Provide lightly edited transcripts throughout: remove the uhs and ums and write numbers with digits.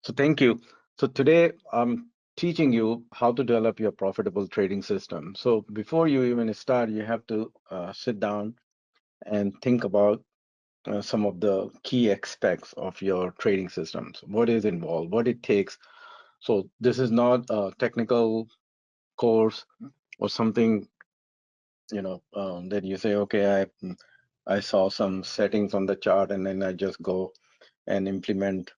So thank you. So today I'm teaching you how to develop your profitable trading system. So before you even start, you have to sit down and think about some of the key aspects of your trading systems. What is involved, what it takes. So this is not a technical course or something, that you say, okay, I saw some settings on the chart and then I just go and implement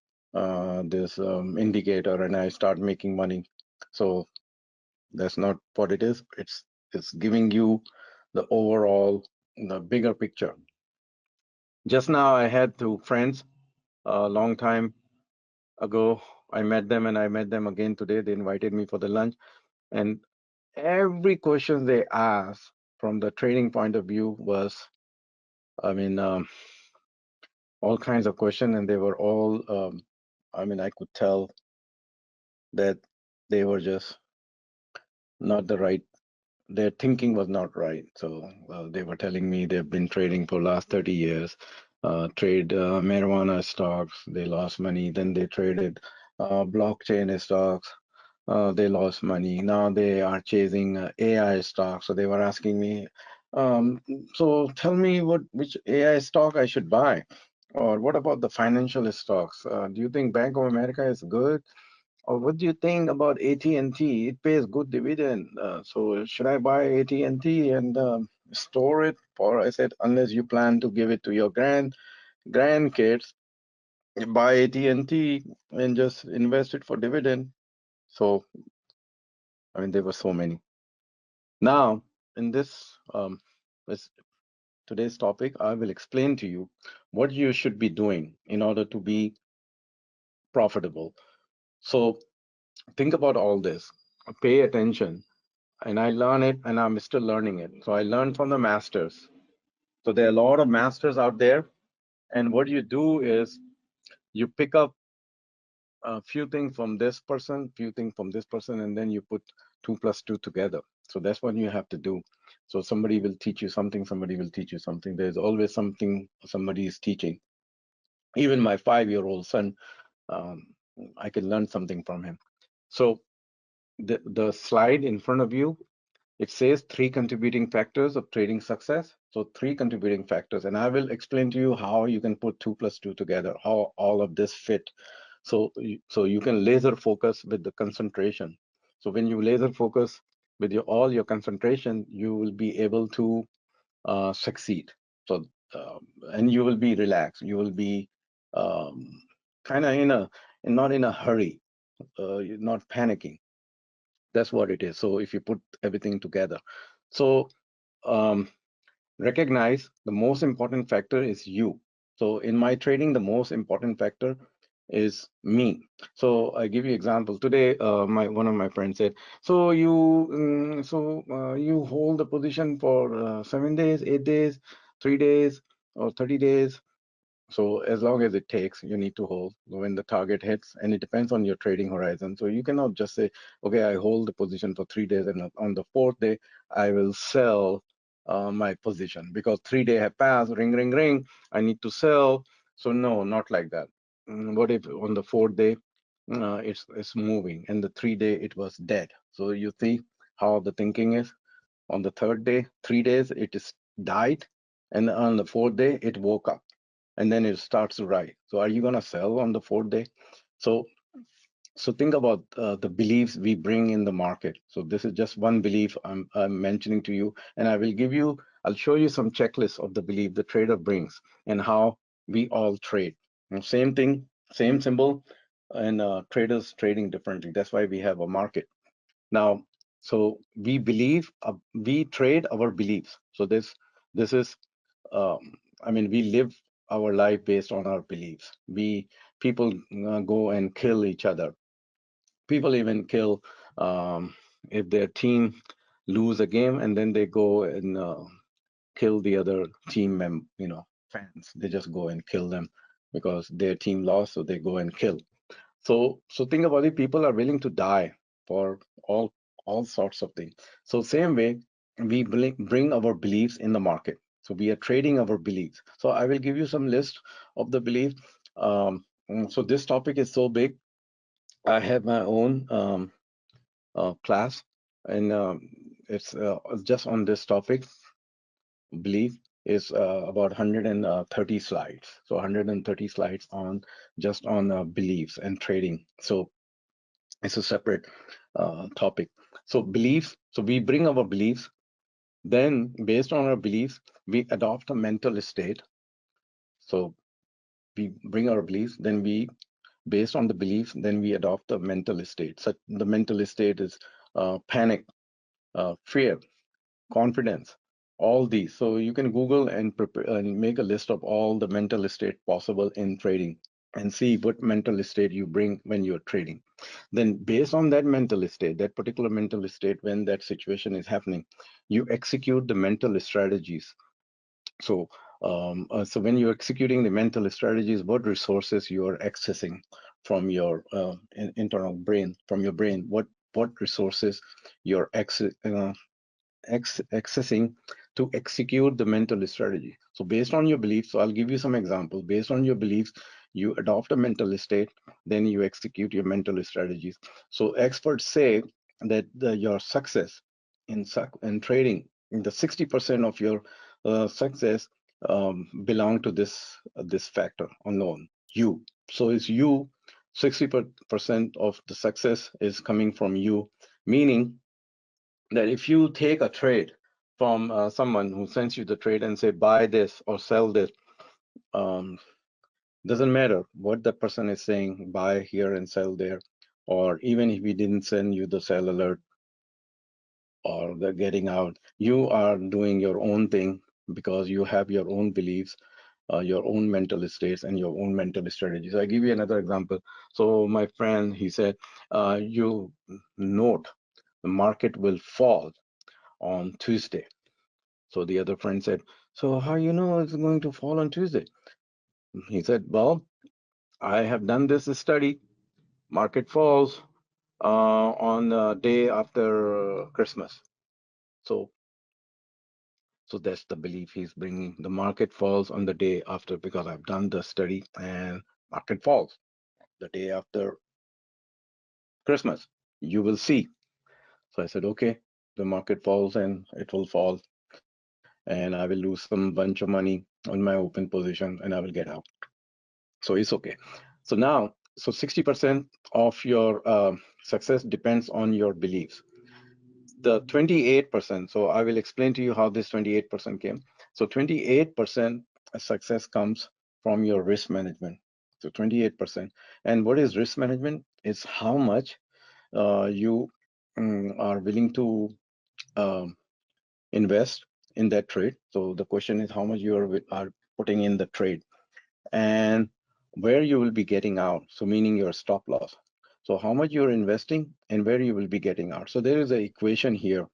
this indicator and I start making money. So that's not what it is. It's giving you the overall, the bigger picture. Just now I had two friends a long time ago. I met them and I met them again today. They invited me for the lunch, and every question they asked from the trading point of view was, I mean, all kinds of questions, and they were all, I could tell that they were just not the right, their thinking was not right. So they were telling me they've been trading for last 30 years, trade marijuana stocks, they lost money. Then they traded blockchain stocks, they lost money. Now they are chasing AI stocks. So they were asking me, um, so tell me which AI stock I should buy, or what about the financial stocks? Do you think Bank of America is good? Or what do you think about AT&T? It pays good dividend. So should I buy AT&T and store it? Or I said, unless you plan to give it to your grandkids, you buy AT&T and just invest it for dividend. So there were so many. Now, in this today's topic, I will explain to you what you should be doing in order to be profitable. So think about all this. Pay attention, and I learn it and I'm still learning it. So I learned from the masters. So there are a lot of masters out there. And what you do is you pick up a few things from this person, few things from this person, and then you put two plus two together. So that's what you have to do. So somebody will teach you something, somebody will teach you something. There's always something somebody is teaching. Even my 5-year-old son, um, I can learn something from him. So the slide in front of you, it says three contributing factors of trading success. So three contributing factors, and I will explain to you how you can put two plus two together, how all of this fit. So you can laser focus with the concentration. So when you laser focus with all your concentration, you will be able to succeed. So and you will be relaxed. You will be um, kind of not in a hurry. You're not panicking. That's what it is. So if you put everything together, so um, recognize the most important factor is you. So in my trading, the most important factor is me. So I give you example. Today, my one of my friends said, "So you hold the position for 7 days, 8 days, 3 days, or 30 days." So as long as it takes, you need to hold when the target hits, and it depends on your trading horizon. So you cannot just say, okay, I hold the position for 3 days, and on the fourth day, I will sell my position because 3 days have passed, ring, ring, ring, I need to sell. So no, not like that. What if on the fourth day, it's moving, and the 3 day it was dead? So you see how the thinking is. On the third day, 3 days, it is died, and on the fourth day, it woke up and then it starts to rise. So are you going to sell on the fourth day? So think about the beliefs we bring in the market. So this is just one belief I'm mentioning to you, and I'll show you some checklists of the belief the trader brings and how we all trade. And same thing, same symbol, and traders trading differently. That's why we have a market. Now, so we trade our beliefs. So this is we live our life based on our beliefs. People go and kill each other. People even kill if their team lose a game, and then they go and kill the other fans. They just go and kill them because their team lost, so they go and kill. So think about it. People are willing to die for all sorts of things. So same way, we bring our beliefs in the market. So we are trading our beliefs. So I will give you some list of the beliefs. So this topic is so big. I have my own class, and it's just on this topic. Belief is about 130 slides. So 130 slides on just on beliefs and trading. So it's a separate topic. So beliefs. So we bring our beliefs. Then, based on our beliefs, we adopt a mental state. So we bring our beliefs. Then we, based on the beliefs, then we adopt the mental state. So the mental state is panic, fear, confidence, all these. So you can Google and prepare and make a list of all the mental state possible in trading and see what mental state you bring when you're trading. Then based on that mental state, that particular mental state, when that situation is happening, you execute the mental strategies. So so when you're executing the mental strategies, what resources you are accessing from your internal brain, from your brain, what resources you're accessing to execute the mental strategy. So based on your beliefs, so I'll give you some examples. Based on your beliefs, you adopt a mental state, then you execute your mental strategies. So experts say that your success in trading, in the 60% of your success belong to this factor unknown, you. So it's you. 60% of the success is coming from you, meaning that if you take a trade from someone who sends you the trade and say buy this or sell this, um, doesn't matter what the person is saying, buy here and sell there, or even if he didn't send you the sell alert or the getting out, you are doing your own thing because you have your own beliefs, your own mental states, and your own mental strategies. I give you another example. So my friend, he said, you note the market will fall on Tuesday. So the other friend said, so how you know it's going to fall on Tuesday? He said, well, I have done this study. Market falls on the day after Christmas. So, so that's the belief he's bringing. The market falls on the day after because I've done the study and market falls the day after Christmas. You will see. So I said, okay, the market falls and it will fall and I will lose some bunch of money on my open position and I will get out. So it's okay. So now, so 60% of your success depends on your beliefs. The 28%, so I will explain to you how this 28% came. So 28% success comes from your risk management. So 28%. And what is risk management? It's how much you are willing to um, invest in that trade. So the question is how much you are putting in the trade, and where you will be getting out. So meaning your stop loss. So how much you're investing and where you will be getting out. So there is an equation here,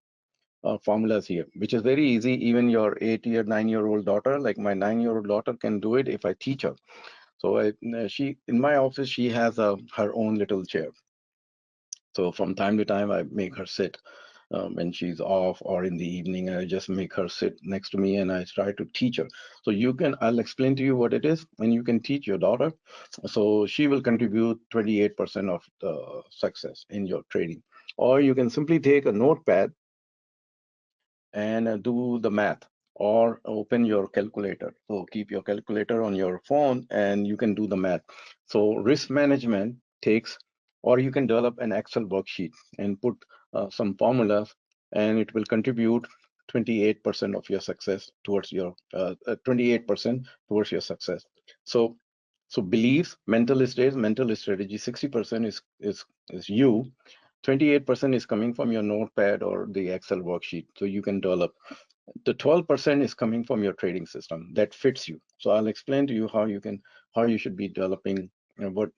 formulas here, which is very easy. Even your 8-year, 9-year-old daughter, like my 9-year-old daughter, can do it if I teach her. So she, in my office, she has her own little chair. So from time to time, I make her sit when she's off or in the evening. I just make her sit next to me and I try to teach her. So you can, I'll explain to you what it is and you can teach your daughter. So she will contribute 28% of the success in your trading. Or you can simply take a notepad and do the math or open your calculator. So keep your calculator on your phone and you can do the math. So risk management takes, or you can develop an Excel worksheet and put some formulas and it will contribute 28% of your success towards your 28% towards your success. So so beliefs, mental states, mental strategy, 60% is you, 28% is coming from your notepad or the Excel worksheet. So you can develop. The 12% is coming from your trading system that fits you. So I'll explain to you how you should be developing what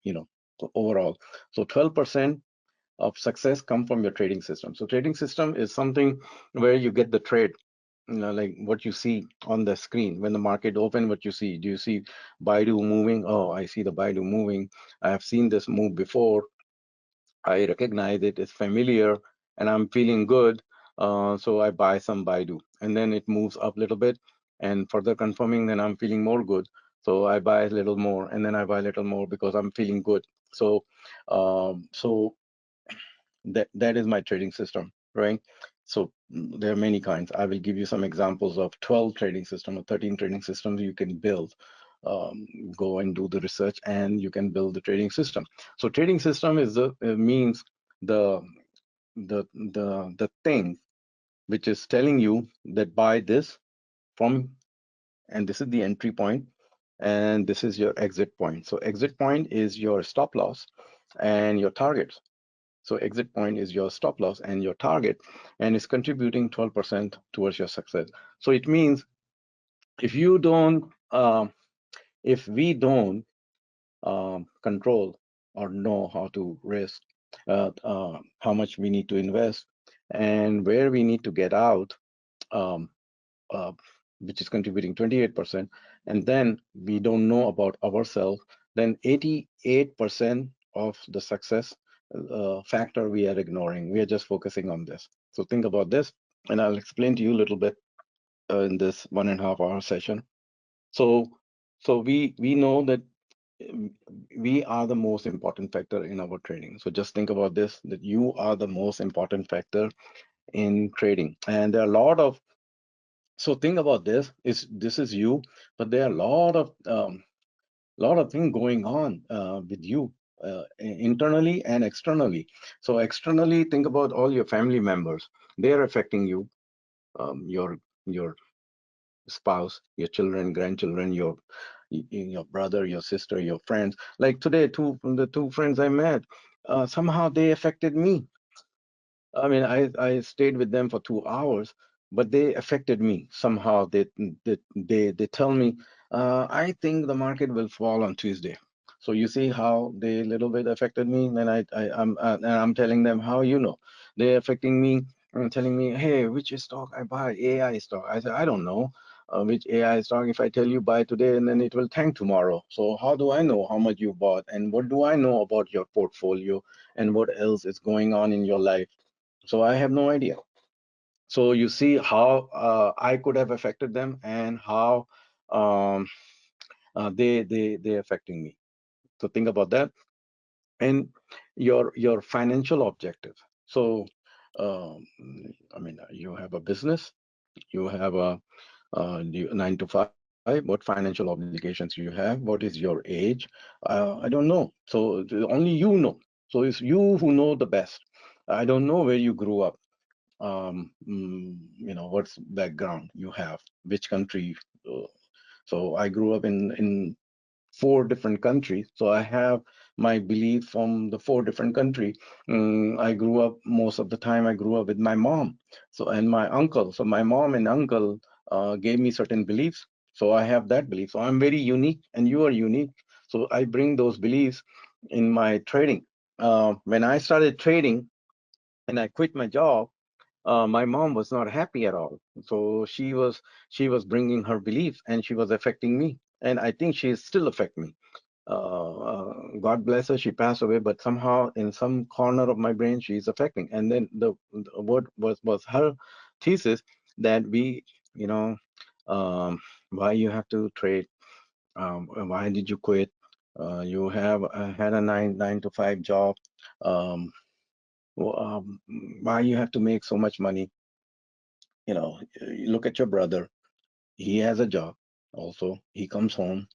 you know overall. So 12% of success come from your trading system. So trading system is something where you get the trade, like what you see on the screen when the market open. What you see, do you see Baidu moving? Oh, I see the Baidu moving. I have seen this move before. I recognize it, it's familiar, and I'm feeling good. So I buy some Baidu, and then it moves up a little bit, and further confirming, then I'm feeling more good. So I buy a little more, and then I buy a little more because I'm feeling good. So that is my trading system, right? So there are many kinds. I will give you some examples of 12 trading system or 13 trading systems you can build. Um, Go and do the research, and you can build the trading system. So trading system is the means the the thing which is telling you that buy this from, and this is the entry point, and this is your exit point. So exit point is your stop loss and your targets. So exit point is your stop loss and your target, and it's contributing 12% towards your success. So it means if you don't, if we don't control or know how to risk, how much we need to invest, and where we need to get out, um, uh, which is contributing 28%, and then we don't know about ourselves, then 88% of the success factor we are ignoring. We are just focusing on this. So think about this, and I'll explain to you a little bit in this 1.5 hour session. So, we know that um, we are the most important factor in our trading. So just think about this, that you are the most important factor in trading. And there are a lot of, so think about this, is this is you, but there are a lot of things going on with you internally and externally. So externally, think about all your family members. They're affecting you, your spouse, your children, grandchildren, your brother, your sister, your friends. Like today, the two friends I met, somehow they affected me. I mean, I stayed with them for 2 hours, but they affected me somehow. They tell me, I think the market will fall on Tuesday. So you see how they little bit affected me. Then I'm telling them, how you know they're affecting me, and telling me, hey, which stock I buy? AI stock. I said, I don't know which AI stock. If I tell you buy today, and then it will tank tomorrow. So how do I know how much you bought, and what do I know about your portfolio, and what else is going on in your life? So I have no idea. So you see how I could have affected them, and how um, they affecting me. So think about that, and your financial objective. So um, I mean, you have a business, you have a 9 to 5. What financial obligations you have? What is your age? I don't know. So only you know. So it's you who know the best. I don't know where you grew up, what's background you have, which country. uh, so I grew up in 4 different countries, so I have my belief from the 4 different country. I grew up, most of the time I grew up with my mom, so, and my uncle. So my mom and uncle gave me certain beliefs, so I have that belief. So I'm very unique, and you are unique, so I bring those beliefs in my trading. When I started trading and I quit my job, my mom was not happy at all. So she was bringing her beliefs, and she was affecting me, and I think she is still affecting me. God bless her, she passed away, but somehow in some corner of my brain she's affecting. And then the word was her thesis that you know, um, why you have to trade? Why did you quit? You have had a nine to five job. Um, why you have to make so much money? You look at your brother. He has a job. Also, he comes home,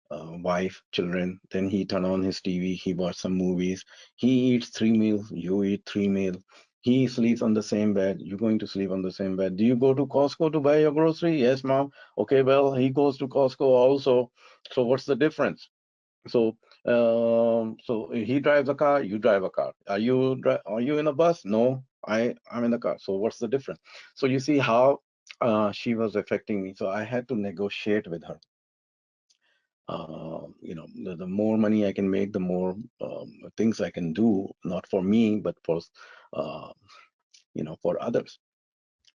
wife, children. Then he turn on his TV. He watch some movies. He eats 3 meals. You eat 3 meals. He sleeps on the same bed. You're going to sleep on the same bed. Do you go to Costco to buy your grocery? Yes, mom. Okay, well, he goes to Costco also. So what's the difference? So he drives a car, you drive a car. Are you in a bus? No, I'm in a car. So what's the difference? So you see how she was affecting me. So I had to negotiate with her. The more money I can make, the more things I can do, not for me, but uh, for others.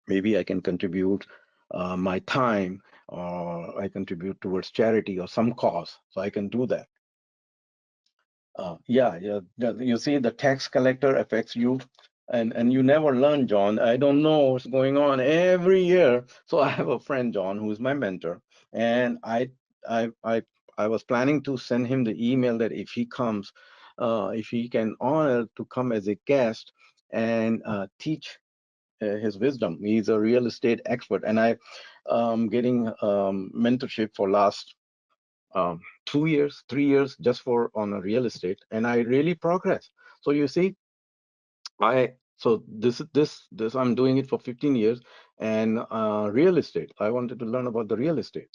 Maybe I can contribute my time, or I contribute towards charity or some cause. So I can do that. Yeah. You see, the tax collector affects you, and you never learn, John. I don't know what's going on every year. So I have a friend, John, who's my mentor, and I I was planning to send him the email that if he comes, if he can honor to come as a guest and teach his wisdom. He's a real estate expert, and I getting mentorship for last 2 years, 3 years just for on a real estate, and I really progress. So you see, this I'm doing it for 15 years, and real estate. I wanted to learn about the real estate,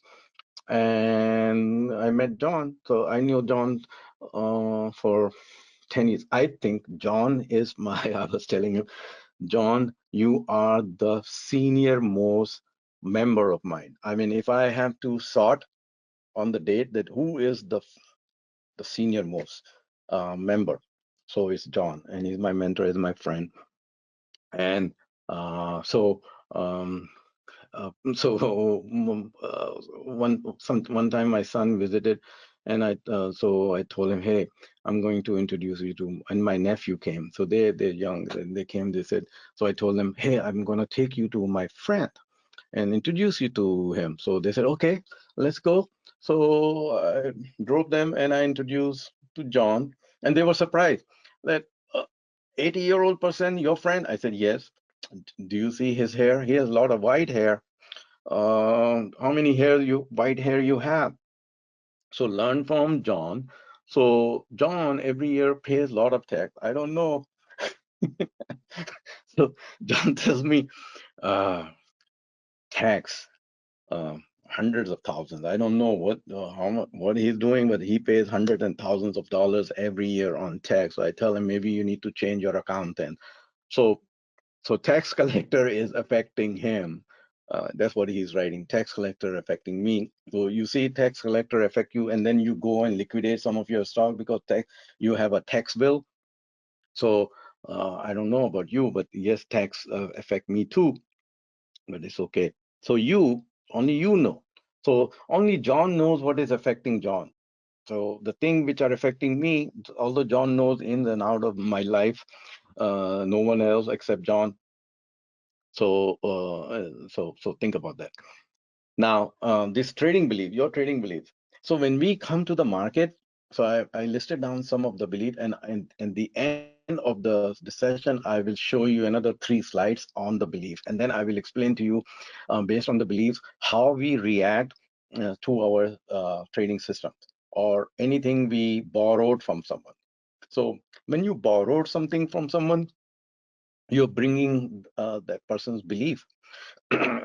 and I met John. So I knew John for 10 years. I think John is my. I was telling you, John, you are the senior most member of mine. I mean, if I have to sort on the date that who is the senior most member, so it's John, and he's my mentor, he's my friend, and so one time my son visited, and I told him, hey, I'm going to introduce you to, and my nephew came. So they're young, and they came. They said, so I told them, hey, I'm gonna take you to my friend and introduce you to him. So they said, okay, let's go. So I drove them, and I introduced to John, and they were surprised that 80-year-old person, your friend? I said, yes. Do you see his hair? He has a lot of white hair. How many white hair you have? So learn from John. So John every year pays a lot of tax. I don't know. So John tells me, tax, hundreds of thousands. I don't know how much, what he's doing, but he pays hundreds and thousands of dollars every year on tax. So I tell him, maybe you need to change your accountant. So So tax collector is affecting him. That's what he's writing. Tax collector affecting me. So you see tax collector affect you, and then you go and liquidate some of your stock because you have a tax bill. So I don't know about you, but yes, tax affect me too, but it's okay. So only you know. So only John knows what is affecting John. So the thing which are affecting me, although John knows ins and out of my life, no one else except John. So think about that. Now, this trading belief, your trading belief. So when we come to the market, so I listed down some of the belief, and the end of the session, I will show you another 3 slides on the belief, and then I will explain to you, based on the beliefs, how we react to our trading system or anything we borrowed from someone. So when you borrowed something from someone, you're bringing that person's belief.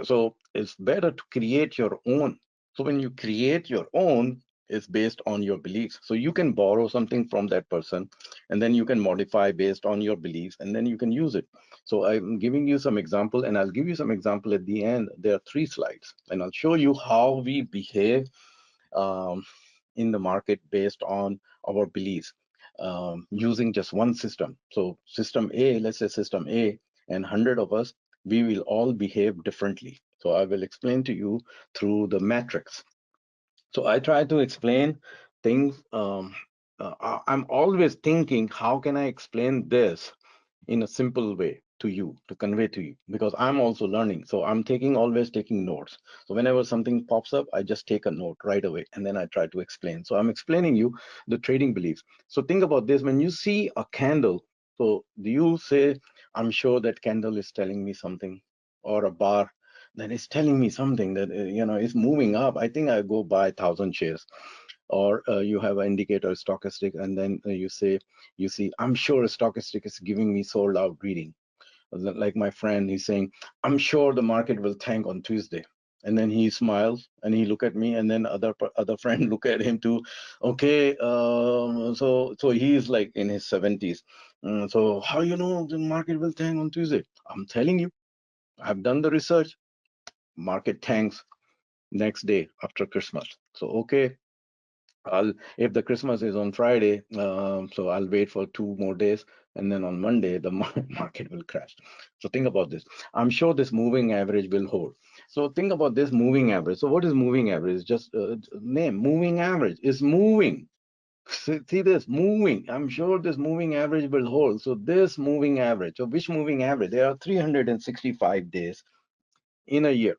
So it's better to create your own. So when you create your own, it's based on your beliefs. So you can borrow something from that person, and then you can modify based on your beliefs, and then you can use it. So I'm giving you some example, and I'll give you some example at the end. There are 3 slides, and I'll show you how we behave um, in the market based on our beliefs, using just one system. So system A, let's say system A, and 100 of us, we will all behave differently. So I will explain to you through the matrix. So I try to explain things. I'm always thinking, how can I explain this in a simple way to you, to convey to you, because I'm also learning. So I'm always taking notes. So whenever something pops up, I just take a note right away, and then I try to explain. So I'm explaining you the trading beliefs. So think about this. When you see a candle, so do you say, I'm sure that candle is telling me something, or a bar that is telling me something that is moving up? I think I go buy 1,000 shares. Or you have an indicator stochastic, and then you see, I'm sure a stochastic is giving me sold out reading. Like my friend, he's saying, I'm sure the market will tank on Tuesday. And then he smiles and he look at me, and then other friend look at him too. Okay, so he's like in his 70s. So how you know the market will tank on Tuesday? I'm telling you, I've done the research. Market tanks next day after Christmas. So okay, if the Christmas is on Friday, so I'll wait for 2 more days, and then on Monday the market will crash. So think about this. I'm sure this moving average will hold. So think about this moving average. So what is moving average? Just name moving average is moving. See this moving. I'm sure this moving average will hold. So this moving average. So which moving average? There are 365 days in a year.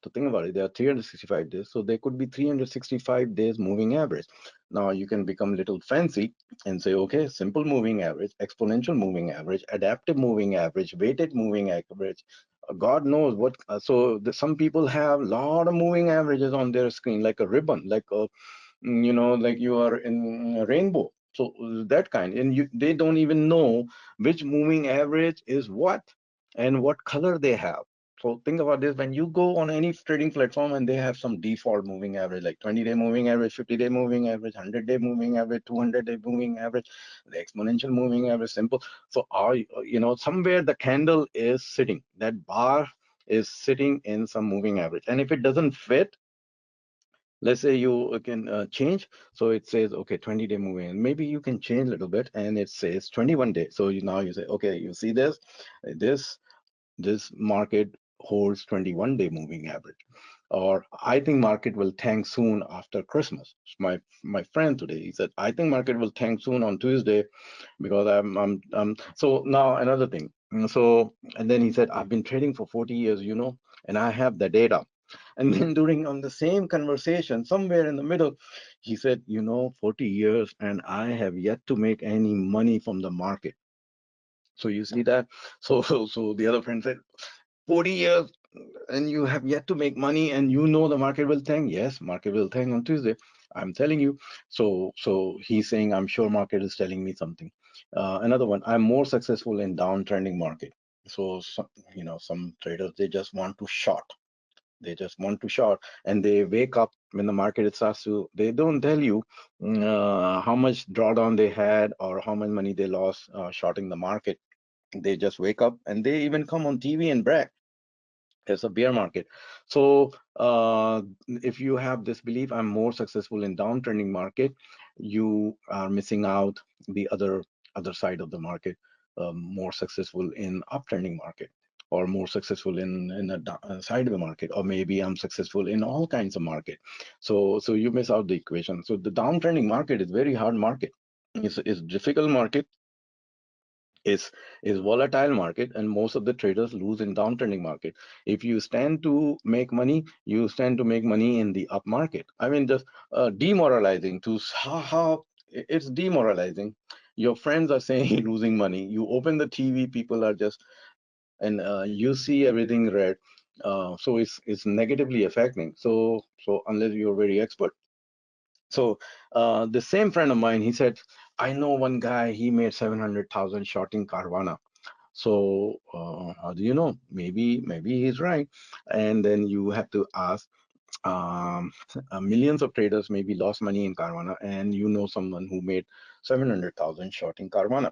So think about it. There are 365 days, so there could be 365 days moving average. Now you can become a little fancy and say, okay, simple moving average, exponential moving average, adaptive moving average, weighted moving average. God knows what. Some people have a lot of moving averages on their screen, like a ribbon, like a like you are in a rainbow. So that kind, and they don't even know which moving average is what and what color they have. So think about this: when you go on any trading platform and they have some default moving average, like 20-day moving average, 50-day moving average, 100-day moving average, 200-day moving average, the exponential moving average, simple. So somewhere the candle is sitting, that bar is sitting in some moving average, and if it doesn't fit, let's say you can change. So it says, okay, 20-day moving, and maybe you can change a little bit and it says 21 days. So now you say, okay, you see this this market holds 21-day moving average, or I think market will tank soon after Christmas. My friend today, he said, I think market will tank soon on Tuesday because so now another thing. So and then he said, I've been trading for 40 years, and I have the data. And then during on the same conversation, somewhere in the middle, he said, 40 years and I have yet to make any money from the market. So you see that? So the other friend said, 40 years and you have yet to make money, and the market will tank. Yes, market will tank on Tuesday. I'm telling you. So he's saying, I'm sure market is telling me something. Another one, I'm more successful in downtrending market. So some traders, they just want to short. They just want to short, and they wake up when the market starts to. They don't tell you how much drawdown they had or how much money they lost shorting the market. They just wake up and they even come on TV and brag. It's a bear market. So if you have this belief, I'm more successful in downtrending market, you are missing out the other side of the market, more successful in uptrending market, or more successful in a side of the market, or maybe I'm successful in all kinds of market. So you miss out the equation. So the downtrending market is very hard market. It's difficult market, is volatile market, and most of the traders lose in downtrending market. If you stand to make money, you stand to make money in the up market. I mean, just demoralizing to how it's demoralizing. Your friends are saying losing money. You open the TV, people are just, and you see everything red. So it's negatively affecting. So unless you're very expert. So the same friend of mine, he said, I know one guy, he made 700,000 shorting Carvana. So how do you know? Maybe he's right. And then you have to ask, millions of traders maybe lost money in Carvana, and someone who made 700,000 shorting Carvana.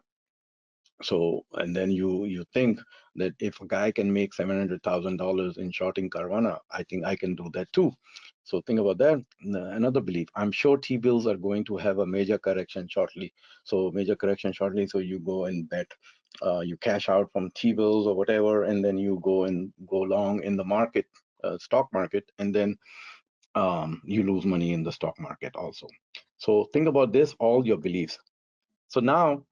So, and then you think that if a guy can make $700,000 in shorting Carvana, I think I can do that too. So think about that. Another belief, I'm sure T-bills are going to have a major correction shortly. So major correction shortly. So you go and bet, you cash out from T-bills or whatever, and then you go and go long in the market, stock market, and then you lose money in the stock market also. So think about this, all your beliefs. So now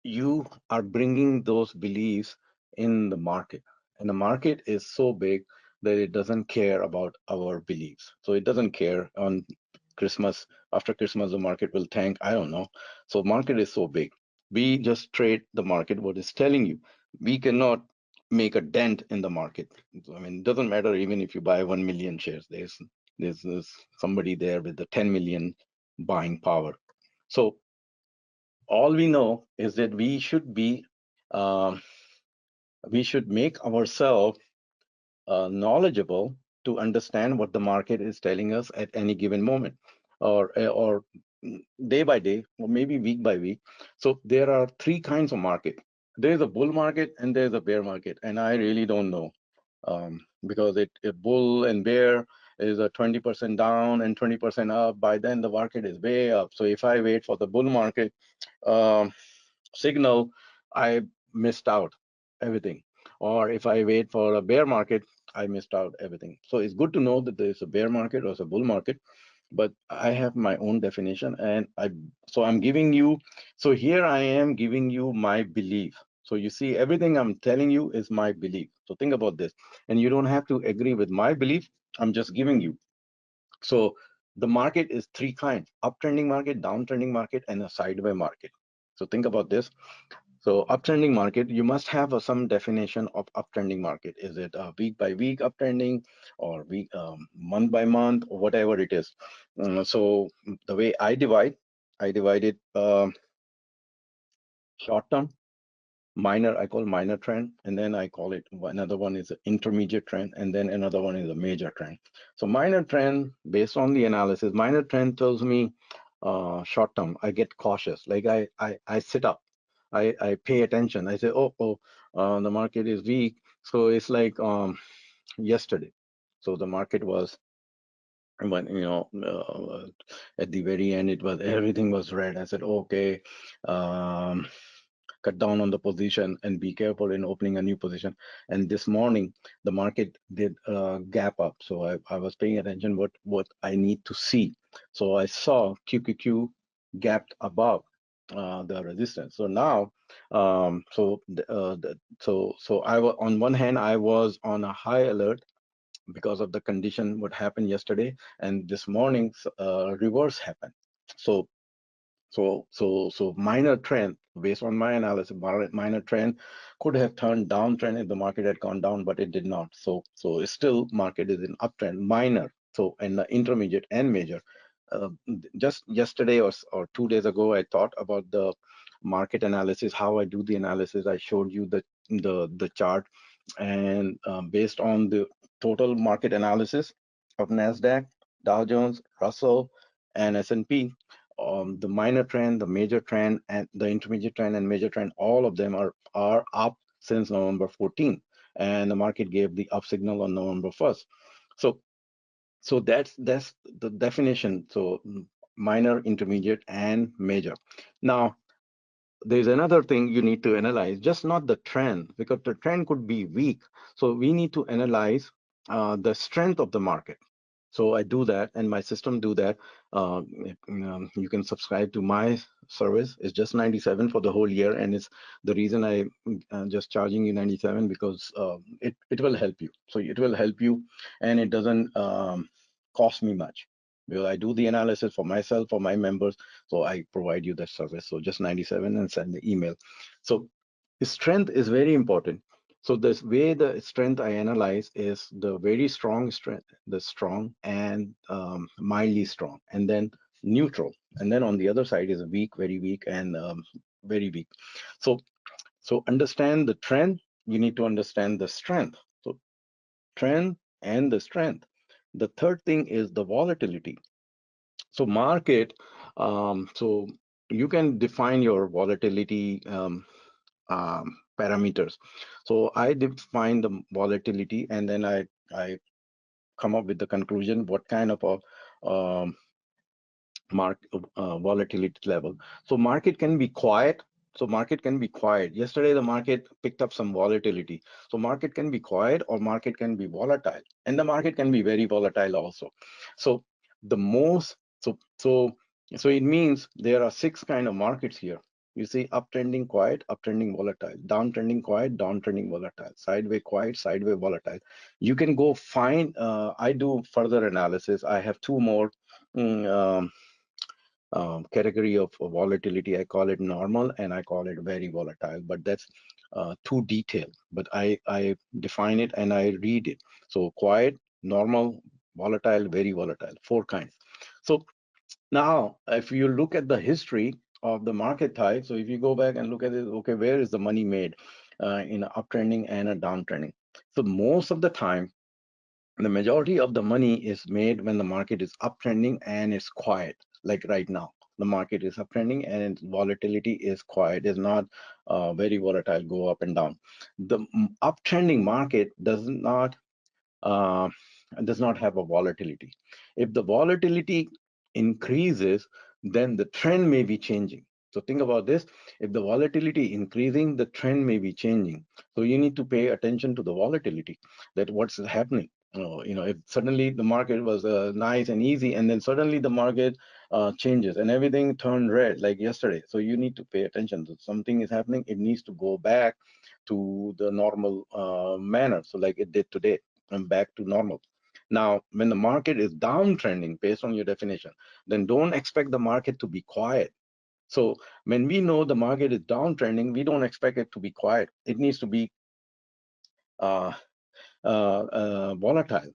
you are bringing those beliefs in the market, and the market is so big that it doesn't care about our beliefs. So it doesn't care on Christmas. After Christmas, the market will tank. I don't know. So market is so big. We just trade the market, what is telling you. We cannot make a dent in the market. I mean, it doesn't matter even if you buy 1 million shares. There's somebody there with the 10 million buying power. So all we know is that um, we should make ourselves knowledgeable to understand what the market is telling us at any given moment, or day by day, or maybe week by week. So there are three kinds of market. There's a bull market and there's a bear market, and I really don't know, because a bull and bear is a 20% down and 20% up. By then the market is way up. So if I wait for the bull market um, signal, I missed out everything. Or if I wait for a bear market, I missed out everything. So it's good to know that there's a bear market or a bull market, but I have my own definition, and I'm giving you, so here I am giving you my belief. So you see, everything I'm telling you is my belief. So think about this. And you don't have to agree with my belief. I'm just giving you. So the market is three kinds: uptrending market, downtrending market, and a sideways market. So think about this. So uptrending market, you must have some definition of uptrending market. Is it a week by week uptrending, or week month by month, or whatever it is? So the way I divide it, short term, minor, I call minor trend, and then I call it, another one is an intermediate trend, and then another one is a major trend. So minor trend, based on the analysis, minor trend tells me short term. I get cautious, like I sit up, I pay attention. I say, the market is weak. So it's like yesterday. So the market was, when at the very end, it was, everything was red. I said, okay, um, cut down on the position and be careful in opening a new position. And this morning, the market did gap up. So I was paying attention what I need to see. So I saw QQQ gapped above the resistance. So now, so I was, on one hand, I was on a high alert because of the condition what happened yesterday, and this morning's reverse happened. So minor trend, based on my analysis, minor trend could have turned downtrend if the market had gone down, but it did not. So it's still, market is in uptrend, minor. So, and the intermediate and major. Just yesterday or 2 days ago, I thought about the market analysis, how I do the analysis. I showed you the chart, and based on the total market analysis of Nasdaq, Dow Jones, Russell, and S&P, the minor trend, the major trend, and the intermediate trend and major trend, all of them are up since November 14th, and the market gave the up signal on November 1st. So that's the definition. So minor, intermediate, and major. Now, there's another thing you need to analyze, just not the trend, because the trend could be weak. So we need to analyze the strength of the market. So I do that, and my system do that. You can subscribe to my service. It's just 97 for the whole year, and it's the reason I'm just charging you 97, because it will help you. So it will help you, and it doesn't cost me much, because I do the analysis for myself, for my members. So I provide you that service. So just 97 and send the email. So strength is very important. So this way, the strength I analyze is the very strong strength, the strong, and mildly strong, and then neutral. And then on the other side is a weak, very weak, and very weak. So understand the trend. You need to understand the strength. So trend and the strength. The third thing is the volatility. So market, so you can define your volatility parameters. So I define the volatility, and then I come up with the conclusion what kind of a volatility level. So market can be quiet. So market can be quiet. Yesterday the market picked up some volatility. So market can be quiet, or market can be volatile, and the market can be very volatile also. So the most so it means there are 6 kind of markets here. You see, uptrending quiet, uptrending volatile, downtrending quiet, downtrending volatile, sideways quiet, sideways volatile. You can go find. I do further analysis. I have 2 more. mm, um, category of volatility. I call it normal, and I call it very volatile, but that's too detailed. But I define it and I read it. So quiet, normal, volatile, very volatile, 4 kinds. So now, if you look at the history of the market type, so if you go back and look at it, okay, where is the money made in an uptrending and a downtrending? So most of the time, the majority of the money is made when the market is uptrending and it's quiet, like right now. The market is uptrending and its volatility is quiet, is not very volatile, go up and down. The uptrending market uh, does not have a volatility. If the volatility increases, then the trend may be changing. So think about this. If the volatility increasing, the trend may be changing. So you need to pay attention to the volatility, that what's happening. If suddenly the market was nice and easy, and then suddenly the market changes and everything turned red like yesterday. So you need to pay attention. So something is happening, it needs to go back to the normal manner. So like it did today, and back to normal. Now, when the market is downtrending based on your definition, then don't expect the market to be quiet. So when we know the market is downtrending, we don't expect it to be quiet. It needs to be uh, volatile.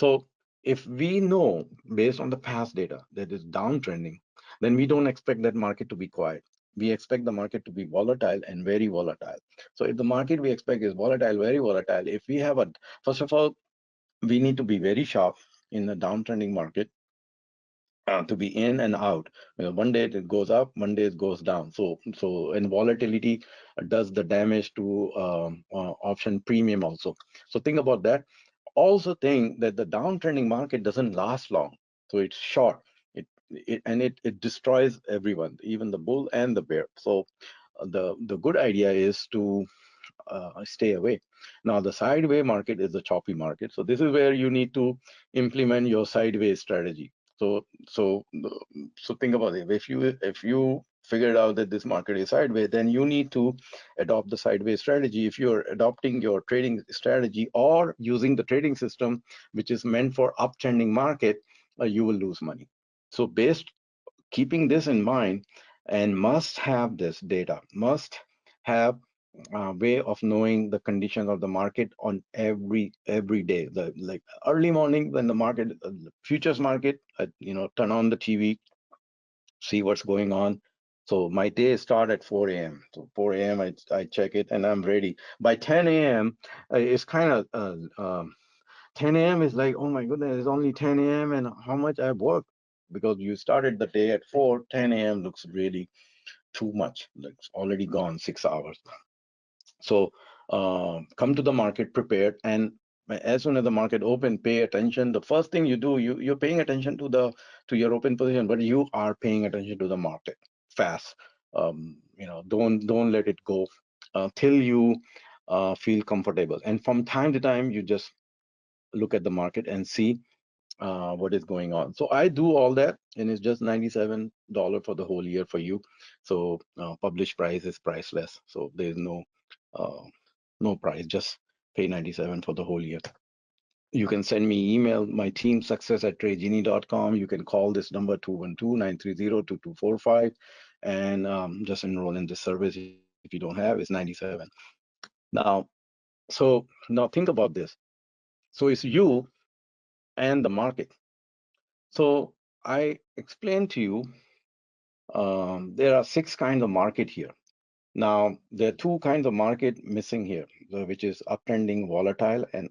So if we know based on the past data that is downtrending, then we don't expect that market to be quiet. We expect the market to be volatile and very volatile. So if the market we expect is volatile, very volatile, if we have a, first of all, we need to be very sharp in the downtrending market to be in and out. You know, one day it goes up, one day it goes down. So and volatility does the damage to option premium also. So think about that. Also think that the downtrending market doesn't last long. So it's short. It destroys everyone, even the bull and the bear. So the good idea is to stay away. Now, the sideways market is the choppy market. So this is where you need to implement your sideways strategy. So think about it. If you figured out that this market is sideways, then you need to adopt the sideways strategy. If you're adopting your trading strategy or using the trading system, which is meant for uptrending market, you will lose money. So based keeping this in mind, and must have this data, must have way of knowing the condition of the market on every day. The like early morning when the market, the futures market, turn on the TV, see what's going on. So my day start at 4 a.m. So 4 a.m. I check it and I'm ready. By 10 a.m. It's kind of 10 a.m. is like, oh my goodness, it's only 10 a.m. and how much I've worked, because you started the day at 4. 10 a.m. looks really too much. Like it's already gone 6 hours. So come to the market prepared, and as soon as the market open, pay attention. The first thing you do, you're paying attention to your open position, but you are paying attention to the market fast. Don't let it go till you feel comfortable. And from time to time, you just look at the market and see what is going on. So I do all that, and it's just $97 for the whole year for you. So published price is priceless. So there's uh, no price, just pay 97 for the whole year. You can send me email, my team success@tradegenie.com. You can call this number 212-930-2245 and just enroll in this service. If you don't have, it's 97. Now, now think about this. So it's you and the market. So I explained to you there are 6 kinds of market here. Now, there are 2 kinds of market missing here, which is uptrending volatile and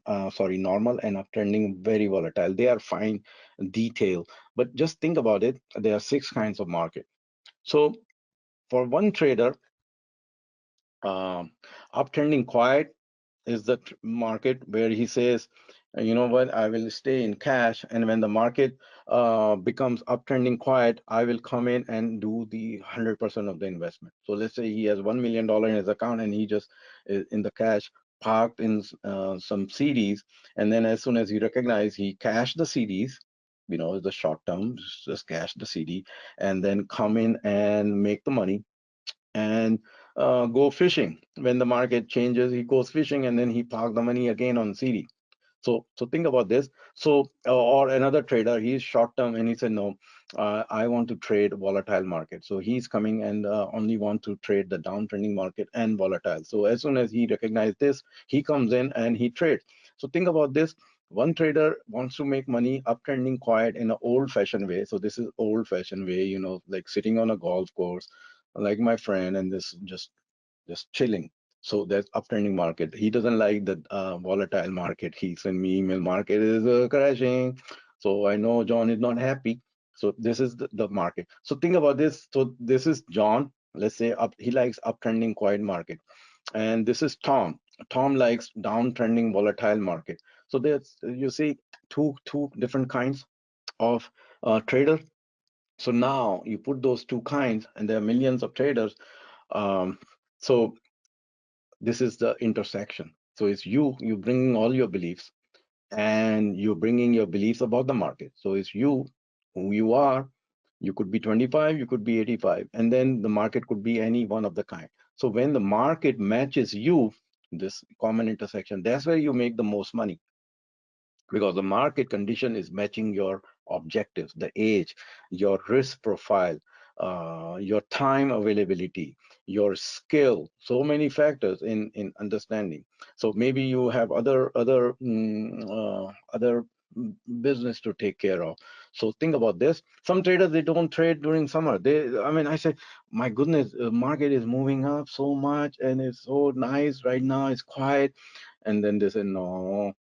normal, and uptrending very volatile. They are fine detail, but just think about it. There are 6 kinds of market. So for one trader, um, uptrending quiet is the market where he says, you know what, I will stay in cash, and when the market becomes uptrending quiet, I will come in and do the 100% of the investment. So let's say he has $1 million in his account and he just is in the cash parked in some CDs, and then as soon as he recognize, he cash the CDs, the short term, just cash the CD, and then come in and make the money and go fishing. When the market changes, he goes fishing and then he park the money again on CD. So think about this. So or another trader, he's short term and he said, no, I want to trade volatile market. So he's coming and only want to trade the downtrending market and volatile. So as soon as he recognizes this, he comes in and he trades. So think about this. One trader wants to make money uptrending quiet in an old-fashioned way. So this is old-fashioned way, like sitting on a golf course, like my friend, and this just chilling. So that's uptrending market. He doesn't like the volatile market. He sent me email, market is crashing. So I know John is not happy. So this is the market. So think about this. So this is John. Let's say he likes uptrending quiet market. And this is Tom. Tom likes downtrending volatile market. So there's, you see, two different kinds of trader. So now you put those 2 kinds, and there are millions of traders. So this is the intersection. So it's you bringing all your beliefs, and you're bringing your beliefs about the market. So it's you, who you are, You could be 25, you could be 85, and then the market could be any one of the kind. So when the market matches you, this common intersection, that's where you make the most money, because the market condition is matching your objectives, the age, your risk profile, your time availability, your skill, so many factors in understanding. So maybe you have other business to take care of. So think about this. Some traders, they don't trade during summer. I mean, I say, my goodness, market is moving up so much and it's so nice right now, it's quiet. And then they say, no,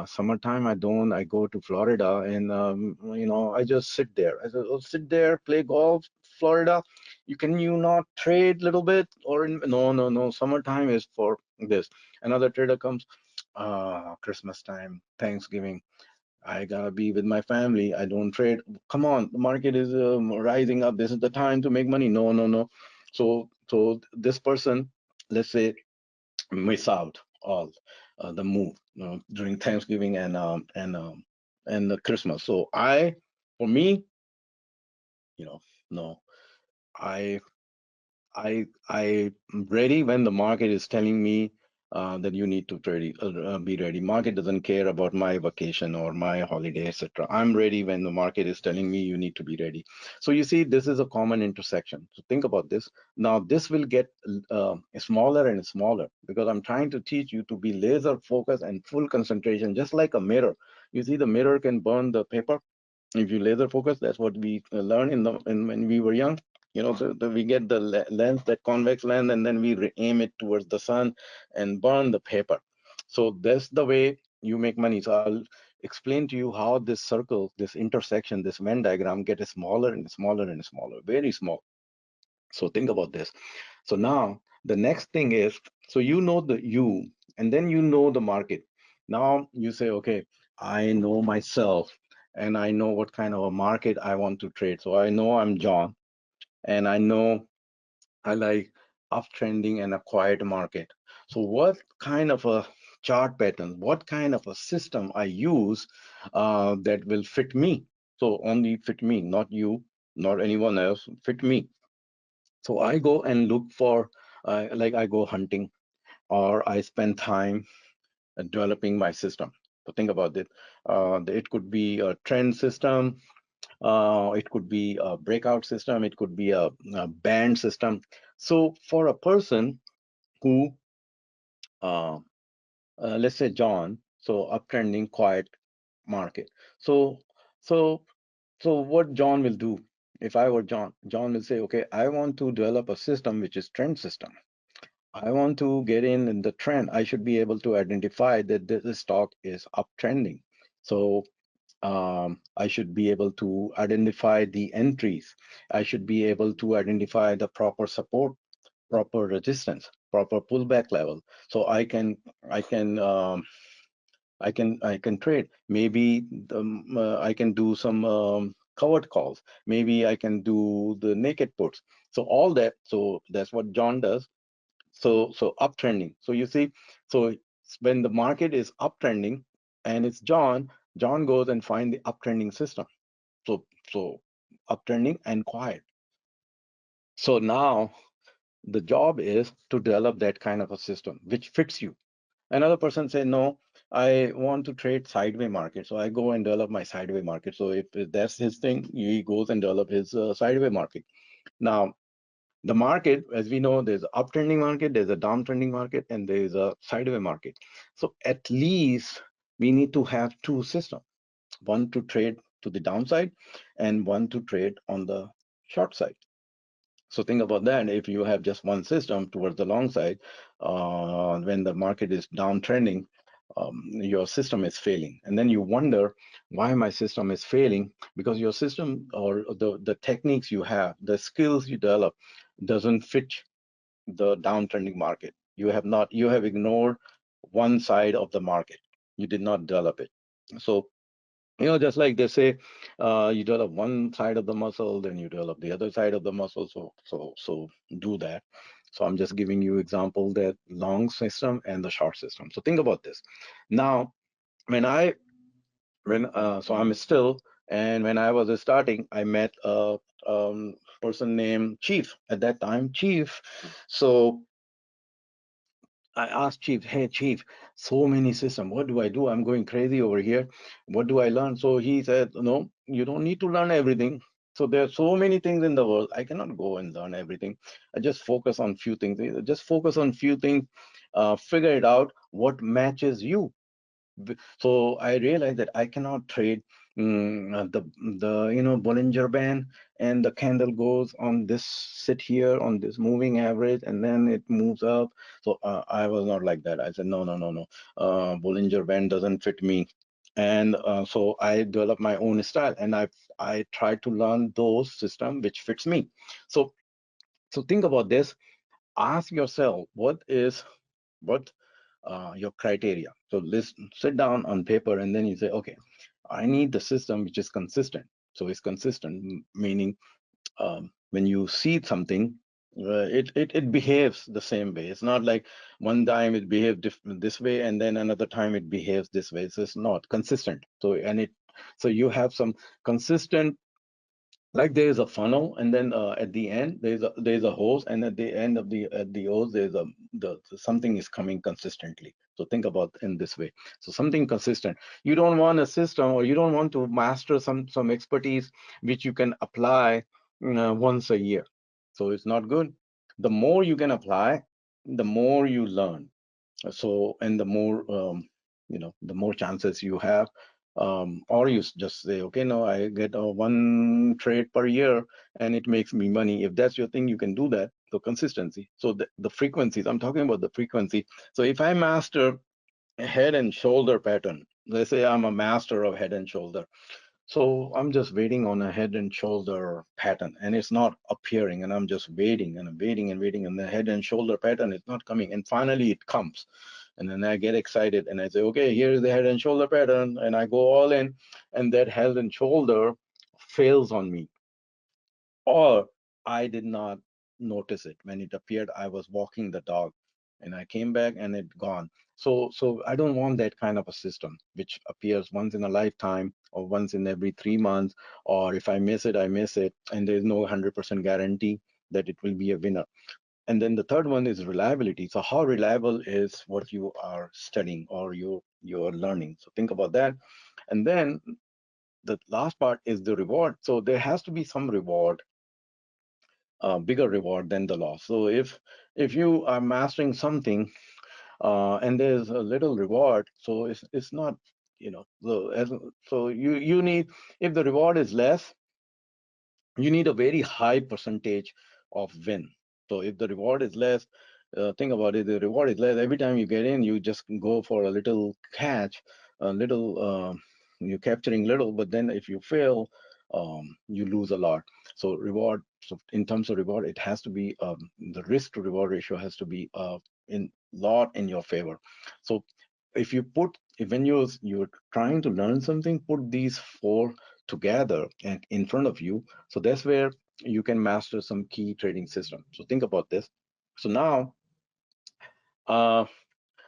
summertime I don't. I go to Florida, and I just sit there. I said, oh, sit there, play golf, Florida. You not trade a little bit? Or no, no, no, summertime is for this. Another trader comes, Christmas time, Thanksgiving, I gotta be with my family, I don't trade. Come on, the market is rising up, this is the time to make money. No, no, no. So this person, let's say, miss out all the move, during Thanksgiving and the Christmas. So for me, no, I I'm ready when the market is telling me that you need to be ready. Market doesn't care about my vacation or my holiday, etc. I'm ready when the market is telling me you need to be ready. So you see, this is a common intersection. So think about this. Now this will get smaller and smaller, because I'm trying to teach you to be laser focused and full concentration, just like a mirror. You see, the mirror can burn the paper if you laser focus. That's what we learn when we were young. We get the lens, that convex lens, and then we aim it towards the sun and burn the paper. So that's the way you make money. So I'll explain to you how this circle, this intersection, this Venn diagram get smaller and smaller and smaller, very small. So think about this. So now the next thing is, so and then you know the market. Now you say, okay, I know myself, and I know what kind of a market I want to trade. So I know I'm John, and I know I like uptrending and a quiet market. So what kind of a chart pattern, what kind of a system I use that will fit me? So only fit me, not you, not anyone else, fit me. So I go and look for, like I go hunting, or I spend time developing my system. So think about it. It could be a trend system, it could be a breakout system, it could be a band system. So for a person who, uh, let's say John, so uptrending quiet market. So so so what John will do, if I were John, John will say, okay, I want to develop a system which is trend system. I want to get in the trend. I should be able to identify that this stock is uptrending. So I should be able to identify the entries. I should be able to identify the proper support, proper resistance, proper pullback level. So I can trade. Maybe I can do some covered calls. Maybe I can do the naked puts. So all that. So that's what John does. So uptrending. So you see, so when the market is uptrending and it's John goes and find the uptrending system. So uptrending and quiet. So now the job is to develop that kind of a system which fits you. Another person say, no, I want to trade sideway market. So I go and develop my sideway market. So if that's his thing, he goes and develop his sideway market. Now, the market, as we know, there's an uptrending market, there's a downtrending market, and there's a sideway market. So at least we need to have two systems, one to trade to the downside and one to trade on the short side. So think about that. If you have just one system towards the long side, when the market is downtrending, your system is failing. And then you wonder why my system is failing, because your system or the techniques you have, the skills you develop doesn't fit the downtrending market. You have ignored one side of the market. You did not develop it. So just like they say, you develop one side of the muscle, then you develop the other side of the muscle. So do that. So I'm just giving you example that long system and the short system. So think about this. Now, when I when so I'm still, and when I was starting, I met person named Chief at that time, Chief. So I asked Chief, hey Chief, so many systems. What do I do? I'm going crazy over here. What do I learn? So he said, no, you don't need to learn everything. So there are so many things in the world. I cannot go and learn everything. I just focus on few things. Just focus on few things. Figure it out what matches you. So I realized that I cannot trade the Bollinger Band, and the candle goes on this, sit here on this moving average, and then it moves up. So I was not like that. I said no, no, no, no. Bollinger Band doesn't fit me, and so I developed my own style, and I tried to learn those system which fits me. So think about this. Ask yourself what your criteria. So sit down on paper, and then you say, okay, I need the system which is consistent. So it's consistent, meaning when you see something, it behaves the same way. It's not like one time it behaves this way and then another time it behaves this way. So it's not consistent. So you have some consistent, like there is a funnel, and then at the end there's a hose, and at the end of the hose there's something is coming consistently. So think about in this way. So something consistent. You don't want a system, or you don't want to master some expertise which you can apply once a year. So it's not good. The more you can apply, the more you learn. So and the more the more chances you have, or you just say, okay, no, I get one trade per year and it makes me money. If that's your thing, you can do that. So consistency. So the frequencies, I'm talking about the frequency. So if I master a head and shoulder pattern, let's say I'm a master of head and shoulder, so I'm just waiting on a head and shoulder pattern, and it's not appearing, and I'm just waiting and I'm waiting and waiting, and the head and shoulder pattern is not coming, and finally it comes. And then I get excited and I say, okay, here is the head and shoulder pattern, and I go all in, and that head and shoulder fails on me, or I did not notice it when it appeared. I was walking the dog, and I came back and it gone. So I don't want that kind of a system which appears once in a lifetime or once in every 3 months, or if I miss it, I miss it, and there's no 100% guarantee that it will be a winner. And then the third one is reliability. So how reliable is what you are studying or you're learning? So think about that. And then the last part is the reward. So there has to be some reward, bigger reward than the loss. So if you are mastering something and there's a little reward, so it's not, so you need, if the reward is less, you need a very high percentage of win. So if the reward is less, think about it, the reward is less. Every time you get in, you just go for a little catch, a little, you're capturing little, but then if you fail, you lose a lot. So reward, so in terms of reward, it has to be, the risk to reward ratio has to be in lot in your favor. So if you put, if when you're trying to learn something, put these four together and in front of you. So that's where you can master some key trading system. So think about this. So now,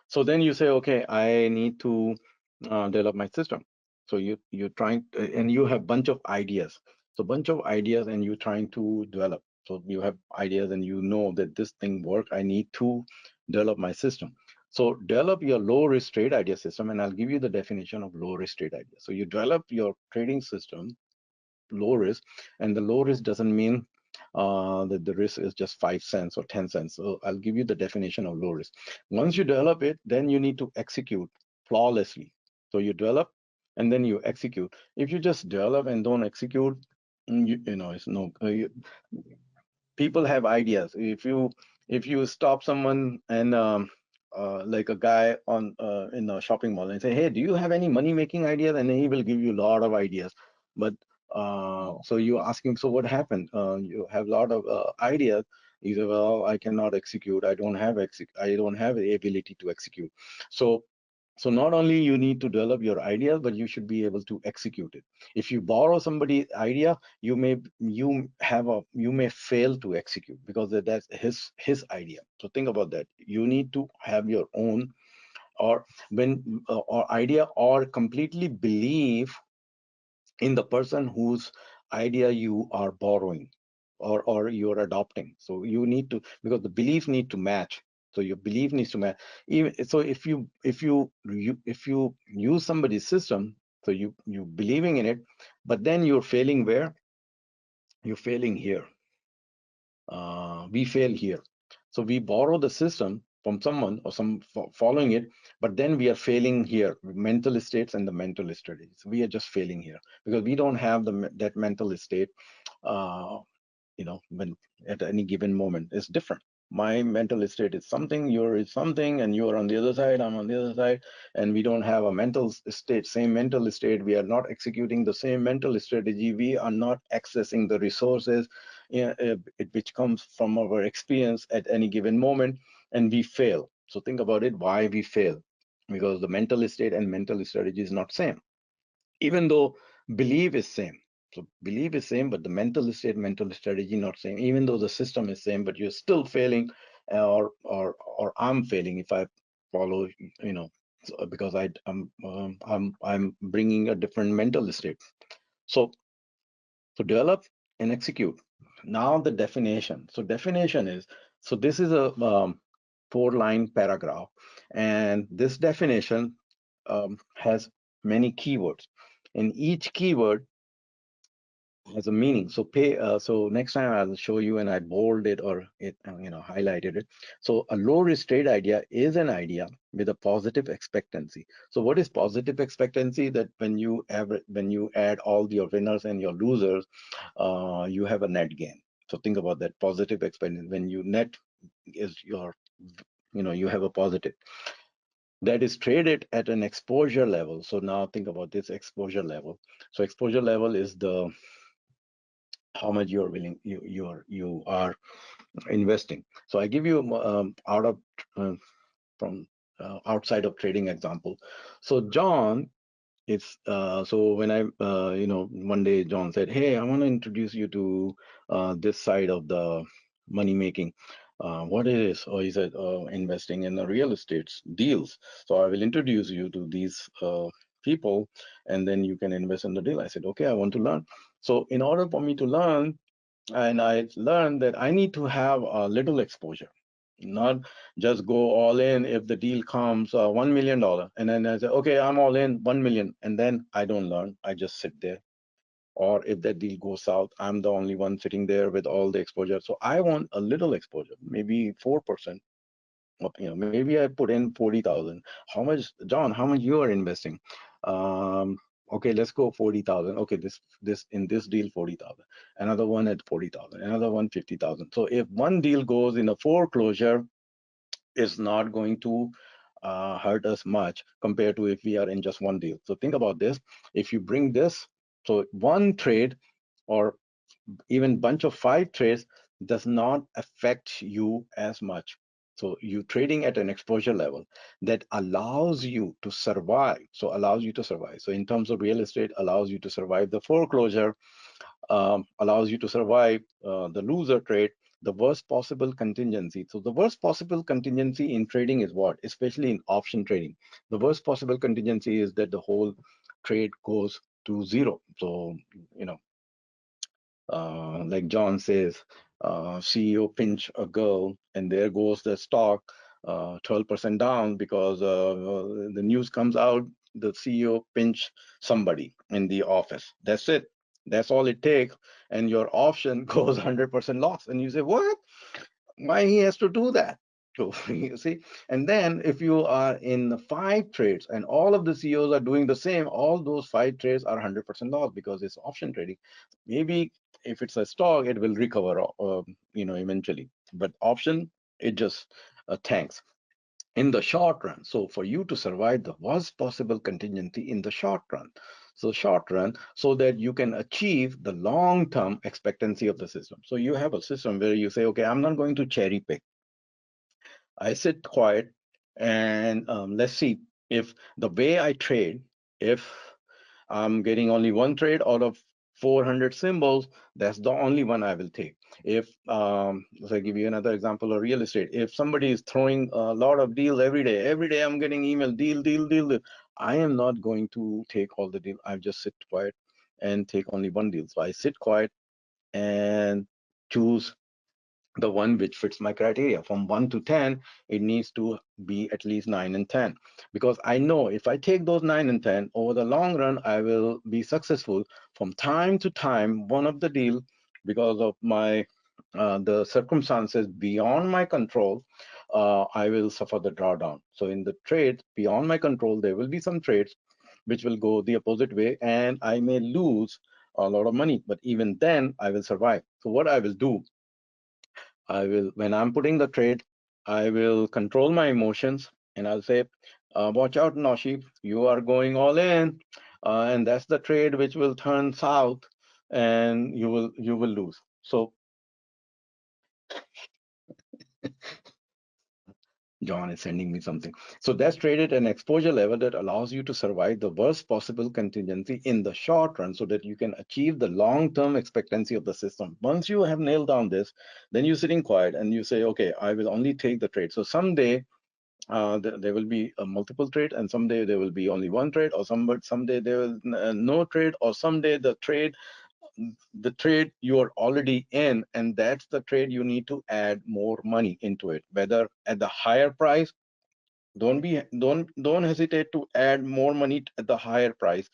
so then you say, okay, I need to develop my system. So you're trying, and you have bunch of ideas. So bunch of ideas, and you're trying to develop. So you have ideas, and you know that this thing work. I need to develop my system. So develop your low risk trade idea system, and I'll give you the definition of low risk trade idea. So you develop your trading system low risk, and the low risk doesn't mean that the risk is just 5 cents or 10 cents. So I'll give you the definition of low risk. Once you develop it, then you need to execute flawlessly. So you develop and then you execute. If you just develop and don't execute, it's no, people have ideas. If you stop someone and like a guy on in a shopping mall and say, hey, do you have any money making ideas, and he will give you a lot of ideas. But so you ask him, so what happened? You have a lot of ideas. He said, well, I cannot execute. I don't have the ability to execute. So not only you need to develop your ideas, but you should be able to execute it. If you borrow somebody's idea, you may fail to execute because that's his idea. So think about that. You need to have your own, or or idea, or completely believe in the person whose idea you are borrowing or you're adopting. So you need to, because the belief need to match. So your belief needs to match. Even so, if you use somebody's system, so you believing in it, but then you're failing where? You're failing here. We fail here. So we borrow the system from someone or some following it, but then we are failing here. Mental states and the mental strategies. We are just failing here because we don't have that mental state. Uh, when at any given moment it's different. My mental state is something, you're is something, and you're on the other side, I'm on the other side, and we don't have a mental state, same mental state. We are not executing the same mental strategy. We are not accessing the resources which comes from our experience at any given moment, and we fail. So think about it, why we fail, because the mental state and mental strategy is not same, even though belief is same. So belief is same, but the mental state, mental strategy not same. Even though the system is same, but you're still failing, or I'm failing if I follow, because I'm bringing a different mental state. So develop and execute. Now the definition. So definition is, so this is a 4-line paragraph, and this definition has many keywords, and each keyword has a meaning. So so next time I'll show you, and I bold it or it highlighted it. So a low risk trade idea is an idea with a positive expectancy. So what is positive expectancy? That when you add all your winners and your losers, you have a net gain. So think about that positive expectancy. When you net is your, you have a positive that is traded at an exposure level. So now think about this exposure level. So exposure level is the how much you are willing, you are investing. So I give you out of from outside of trading example. So John, it's so when I one day John said, hey, I want to introduce you to this side of the money making. What it is? Or he said, investing in the real estate deals. So I will introduce you to these people, and then you can invest in the deal. I said, okay, I want to learn. So in order for me to learn, and I learned that I need to have a little exposure, not just go all in. If the deal comes $1 million, and then I say, okay, I'm all in 1 million, and then I don't learn, I just sit there. Or if that deal goes south, I'm the only one sitting there with all the exposure. So I want a little exposure, maybe 4%. Maybe I put in 40,000. How much, John? How much you are investing? Um, okay, let's go 40,000. Okay, this in this deal 40,000. Another one at 40,000. Another one 50,000. So if one deal goes in a foreclosure, it's not going to hurt us much compared to if we are in just one deal. So think about this. If you bring this, so one trade or even bunch of 5 trades does not affect you as much. So you trading at an exposure level that allows you to survive. So allows you to survive. So in terms of real estate, allows you to survive the foreclosure, allows you to survive the loser trade, the worst possible contingency. So the worst possible contingency in trading is what? Especially in option trading. The worst possible contingency is that the whole trade goes to zero. So, like John says, CEO pinch a girl, and there goes the stock 12% down because the news comes out, the CEO pinch somebody in the office. That's it. That's all it takes, and your option goes 100% loss. And you say, what? Why he has to do that? So you see, and then if you are in the 5 trades and all of the CEOs are doing the same, all those 5 trades are 100% loss because it's option trading. Maybe if it's a stock, it will recover, eventually. But option, it just tanks in the short run. So for you to survive the worst possible contingency in the short run, so that you can achieve the long-term expectancy of the system. So you have a system where you say, okay, I'm not going to cherry pick. I sit quiet, and let's see if the way I trade, if I'm getting only one trade out of 400 symbols, that's the only one I will take. If, let's I give you another example of real estate. If somebody is throwing a lot of deals every day I'm getting email, deal, deal, deal, deal. I am not going to take all the deal. I just sit quiet. and take only one deal. So I sit quiet and choose the one which fits my criteria. From 1 to 10, it needs to be at least 9 and 10, because I know if I take those 9 and 10 over the long run, I will be successful. From time to time, one of the deal, because of my the circumstances beyond my control, I will suffer the drawdown. So in the trades beyond my control, there will be some trades which will go the opposite way, and I may lose a lot of money, but even then I will survive. So what I will do, I will, when I'm putting the trade, I will control my emotions and I'll say, watch out, Noshi, you are going all in. And that's the trade which will turn south and you will lose. So John is sending me something. So that's traded an exposure level that allows you to survive the worst possible contingency in the short run so that you can achieve the long-term expectancy of the system. Once you have nailed down this, then you're sitting quiet and you say, okay, I will only take the trade. So someday there will be a multiple trade, and someday there will be only one trade, or someday there will no trade, or someday the trade you are already in, and that's the trade you need to add more money into it, whether at the higher price. Don't hesitate to add more money at the higher price,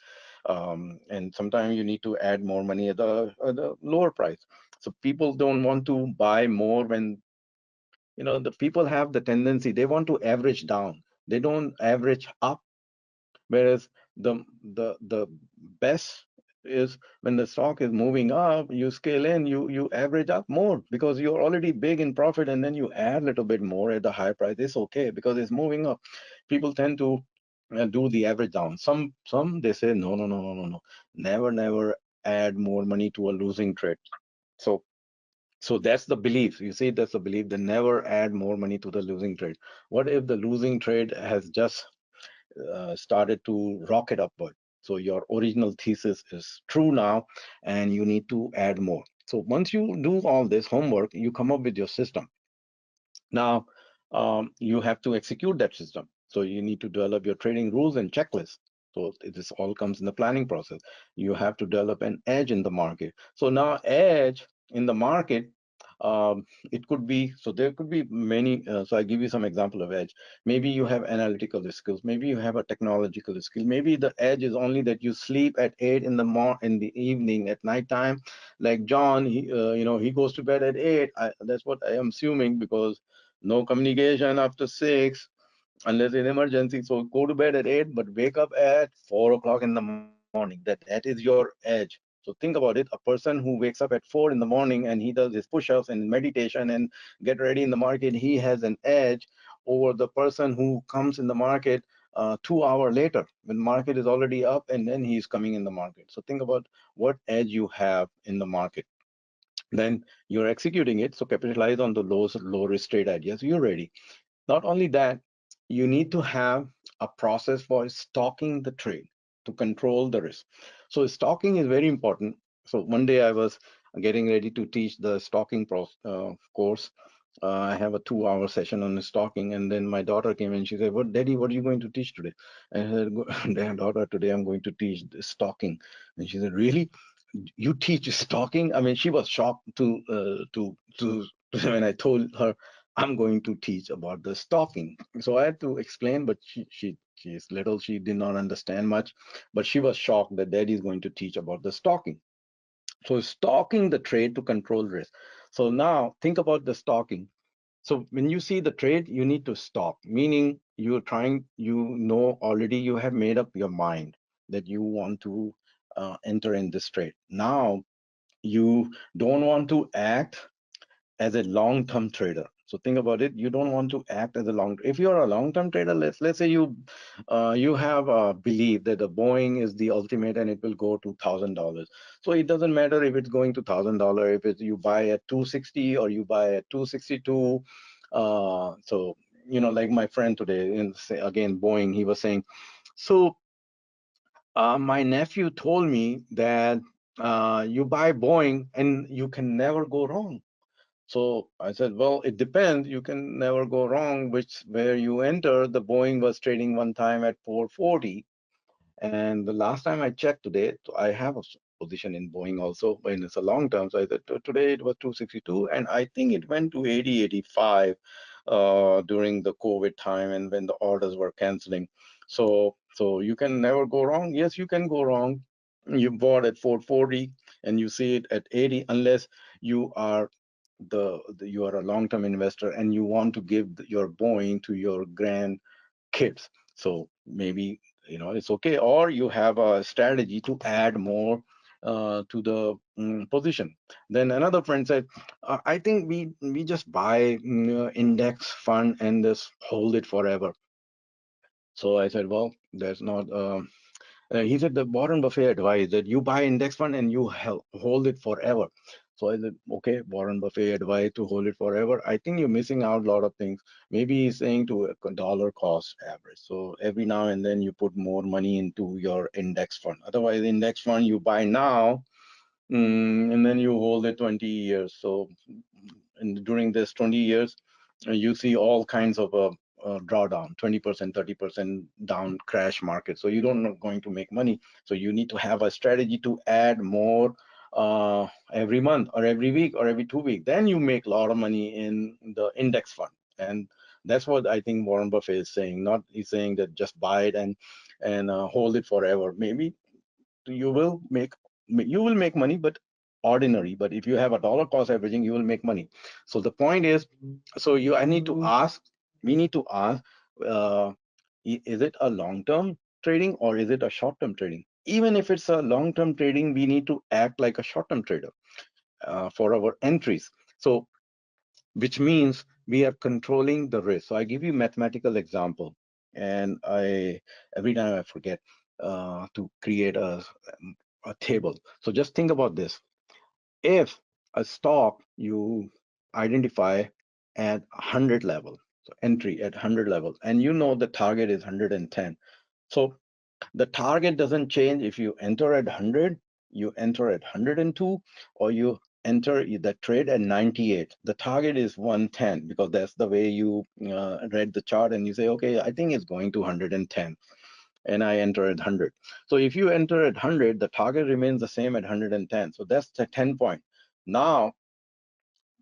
and sometimes you need to add more money at the lower price. So people don't want to buy more when, the people have the tendency, they want to average down, they don't average up. Whereas the best is when the stock is moving up, you scale in, you average up more because you're already big in profit, and then you add a little bit more at the high price. It's okay because it's moving up. People tend to do the average down. Some they say no, no, no, no, no, no, never add more money to a losing trade. So that's the belief. You see, that's the belief. They never add more money to the losing trade. What if the losing trade has just started to rocket upward? So your original thesis is true now, and you need to add more. So once you do all this homework, you come up with your system. Now, you have to execute that system. So you need to develop your trading rules and checklists. So this all comes in the planning process. You have to develop an edge in the market. So now edge in the market, it could be, so there could be many. So I give you some example of edge. Maybe you have analytical skills. Maybe you have a technological skill. Maybe the edge is only that you sleep at 8 in the evening at night time. Like John, he goes to bed at 8. That's what I am assuming, because no communication after 6 unless in emergency. So go to bed at 8, but wake up at 4 o'clock in the morning. That is your edge. So think about it. A person who wakes up at 4 in the morning and he does his push-ups and meditation and get ready in the market, he has an edge over the person who comes in the market 2 hours later when market is already up and then he's coming in the market. So think about what edge you have in the market. Then you're executing it. So capitalize on the low risk trade ideas. You're ready. Not only that, you need to have a process for stocking the trade to control the risk. So stocking is very important. So one day I was getting ready to teach the stocking course. I have a 2 hour session on stocking, and then my daughter came and she said, "What, Daddy? What are you going to teach today?" And I said, "Dad, daughter, today I'm going to teach stocking." And she said, "Really? You teach stocking?" I mean, she was shocked to when I told her I'm going to teach about the stocking. So I had to explain, but she is little, she did not understand much, but she was shocked that Daddy is going to teach about the stocking. So stocking the trade to control risk. So now think about the stocking. So when you see the trade, you need to stop, meaning already, you have made up your mind that you want to enter in this trade. Now you don't want to act as a long-term trader. So think about it. You don't want to act as a if you're a long-term trader, let's say you have a belief that the Boeing is the ultimate and it will go to $1,000. So it doesn't matter if it's going to $1,000, if it's you buy at 260 or you buy at 262. So like my friend today, again Boeing, he was saying, so my nephew told me that you buy Boeing and you can never go wrong. So I said, well, it depends. You can never go wrong, where you enter. The Boeing was trading one time at 440. And the last time I checked today, I have position in Boeing also when it's a long term. So I said today it was 262, and I think it went to 80, 85 during the COVID time and when the orders were canceling. So you can never go wrong. Yes, you can go wrong. You bought at 440 and you see it at 80, unless you are you are a long-term investor and you want to give your Boeing to your grandkids. So maybe it's okay, or you have a strategy to add more to the position. Then another friend said, I think we just buy index fund and just hold it forever. So I said, well, there's not. He said the Warren Buffett advised that you buy index fund and you hold it forever. So I said, okay, Warren Buffett advised to hold it forever. I think you're missing out a lot of things. Maybe he's saying to a dollar cost average. So every now and then you put more money into your index fund. Otherwise, index fund you buy now, and then you hold it 20 years. So during this 20 years, you see all kinds of drawdown, 20%, 30% down crash market. So you don't know going to make money. So you need to have a strategy to add more every month or every week or every 2 weeks. Then you make a lot of money in the index fund. And that's what I think Warren Buffett is saying. Not he's saying that just buy it and hold it forever. Maybe you will make money, but ordinary. But if you have a dollar cost averaging, you will make money. So the point is, so I need to ask, we need to ask, uh, is it a long-term trading or is it a short-term trading? Even if it's a long-term trading, we need to act like a short-term trader for our entries. So which means we are controlling the risk. So I give you mathematical example, and every time I forget to create a table. So just think about this. If a stock you identify at 100 level, so entry at 100 level, and you know the target is 110. So the target doesn't change if you enter at 100, you enter at 102, or you enter the trade at 98. The target is 110 because that's the way you read the chart and you say, okay, I think it's going to 110 and I enter at 100. So if you enter at 100, the target remains the same at 110. So that's the 10 point. Now,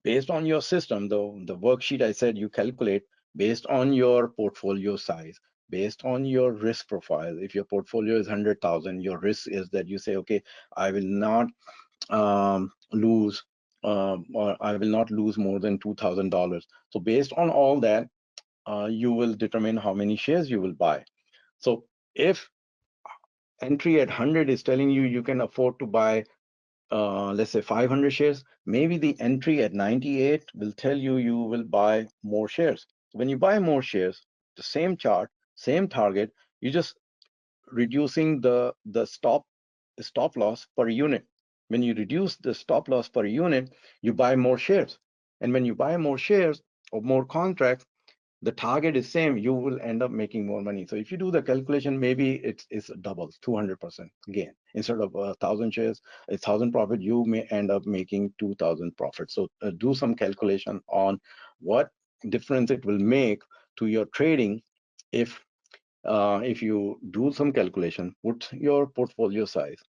based on your system, the worksheet I said you calculate based on your portfolio size, based on your risk profile. If your portfolio is 100,000, your risk is that you say, okay, I will not lose, or I will not lose more than $2,000. So based on all that, you will determine how many shares you will buy. So if entry at 100 is telling you you can afford to buy let's say 500 shares, maybe the entry at 98 will tell you you will buy more shares. When you buy more shares, the same chart, same target, you just reducing the stop loss per unit. When you reduce the stop loss per unit, you buy more shares. And when you buy more shares or more contracts, the target is same, you will end up making more money. So if you do the calculation, maybe it's double, 200% gain. Instead of 1,000 shares, 1,000 profit, you may end up making 2,000 profit. So do some calculation on what difference it will make to your trading if you do some calculation, put your portfolio size,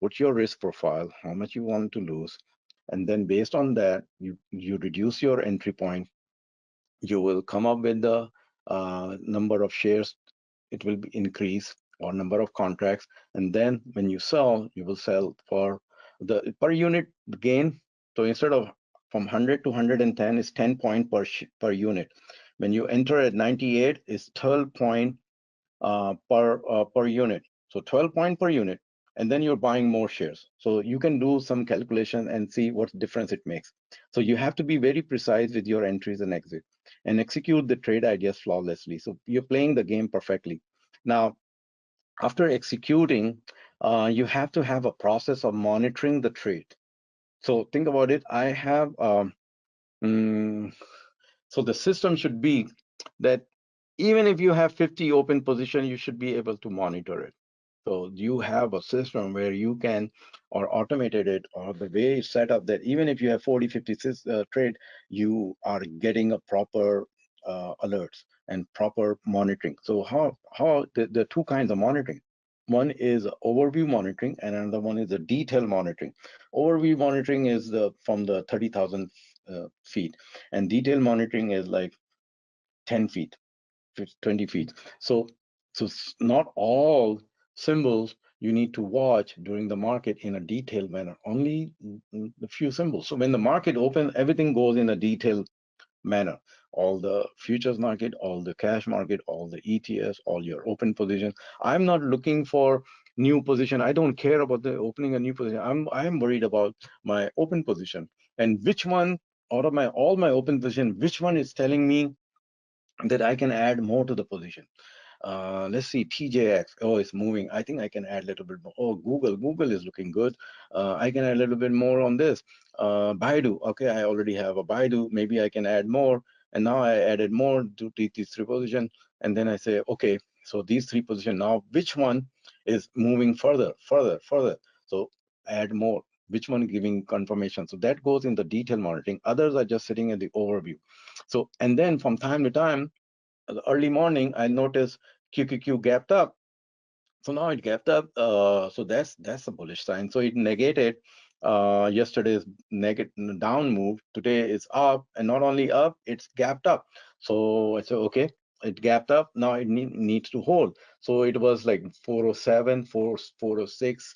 put your risk profile, how much you want to lose, and then based on that, you reduce your entry point. You will come up with the number of shares it will be increase, or number of contracts, and then when you sell, you will sell for the per unit gain. So instead of from 100 to 110 is 10 point per unit. When you enter at 98 is 12 point per unit. So 12 point per unit, and then you're buying more shares. So you can do some calculation and see what difference it makes. So you have to be very precise with your entries and exit and execute the trade ideas flawlessly. So you're playing the game perfectly. Now, after executing, you have to have a process of monitoring the trade. So think about it. I have mm, so the system should be that even if you have 50 open position, you should be able to monitor it. So you have a system where you can, or automated it, or the way it's set up that even if you have 40, 50 trade, you are getting a proper alerts and proper monitoring. So how the two kinds of monitoring. One is overview monitoring, and another one is the detail monitoring. Overview monitoring is from the 30,000 feet, and detail monitoring is like 10 feet, 20 feet. So, not all symbols you need to watch during the market in a detailed manner, only a few symbols. So when the market opens, everything goes in a detailed manner. All the futures market, all the cash market, all the ETFs, all your open position. I'm not looking for new position. I don't care about the opening a new position. I'm worried about my open position, and which one out of my all my open position, which one is telling me that I can add more to the position. Let's see, TJX. Oh, it's moving. I think I can add a little bit more. Oh, Google is looking good. I can add a little bit more on this. Baidu. Okay, I already have a Baidu. Maybe I can add more. And now I added more to these three positions. And then I say, okay, so these three positions now, which one is moving further, further, further? So add more. Which one giving confirmation? So that goes in the detail monitoring. Others are just sitting in the overview. So, and then from time to time, early morning, I noticed QQQ gapped up. So now it gapped up. So that's a bullish sign. So it negated yesterday's negative down move. Today is up, and not only up, it's gapped up. So I said, okay, it gapped up. Now it needs to hold. So it was like 407, 406,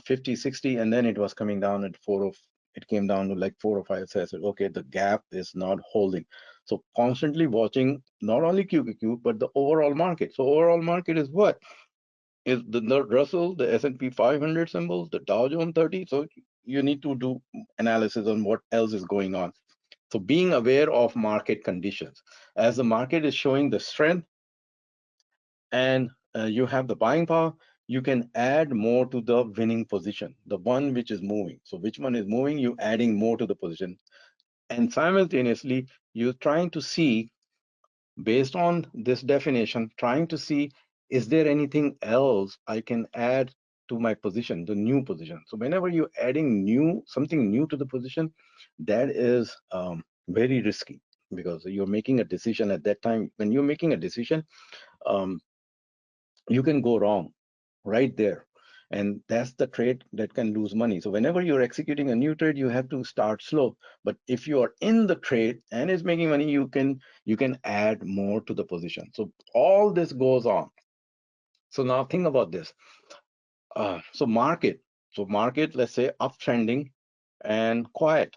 50, 60, and then it was coming down at 40. It came down to like 405. So I said, okay, the gap is not holding. So constantly watching not only QQQ but the overall market. So overall market is what? Is the Russell, the S&P 500 symbols, the Dow Jones 30. So you need to do analysis on what else is going on. So being aware of market conditions. As the market is showing the strength and you have the buying power, you can add more to the winning position, the one which is moving. So which one is moving, you adding more to the position. And simultaneously, you're trying to see, based on this definition, trying to see, is there anything else I can add to my position, the new position? So whenever you're adding something new to the position, that is very risky, because you're making a decision at that time. When you're making a decision, um, you can go wrong right there. And that's the trade that can lose money. So whenever you're executing a new trade, you have to start slow. But if you are in the trade and it's making money, you can add more to the position. So all this goes on. So now think about this. So market, let's say uptrending and quiet.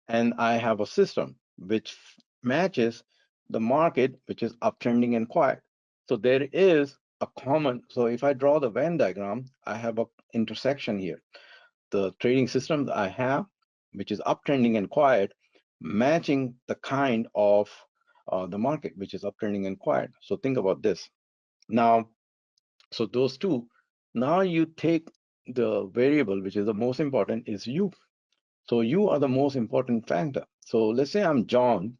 And I have a system which matches the market, which is uptrending and quiet. So there is a common, so if I draw the Venn diagram, I have a intersection here. The trading system that I have, which is uptrending and quiet, matching the kind of the market, which is uptrending and quiet. So think about this. Now, so those two, now you take the variable, which is the most important, is you. So you are the most important factor. So let's say I'm John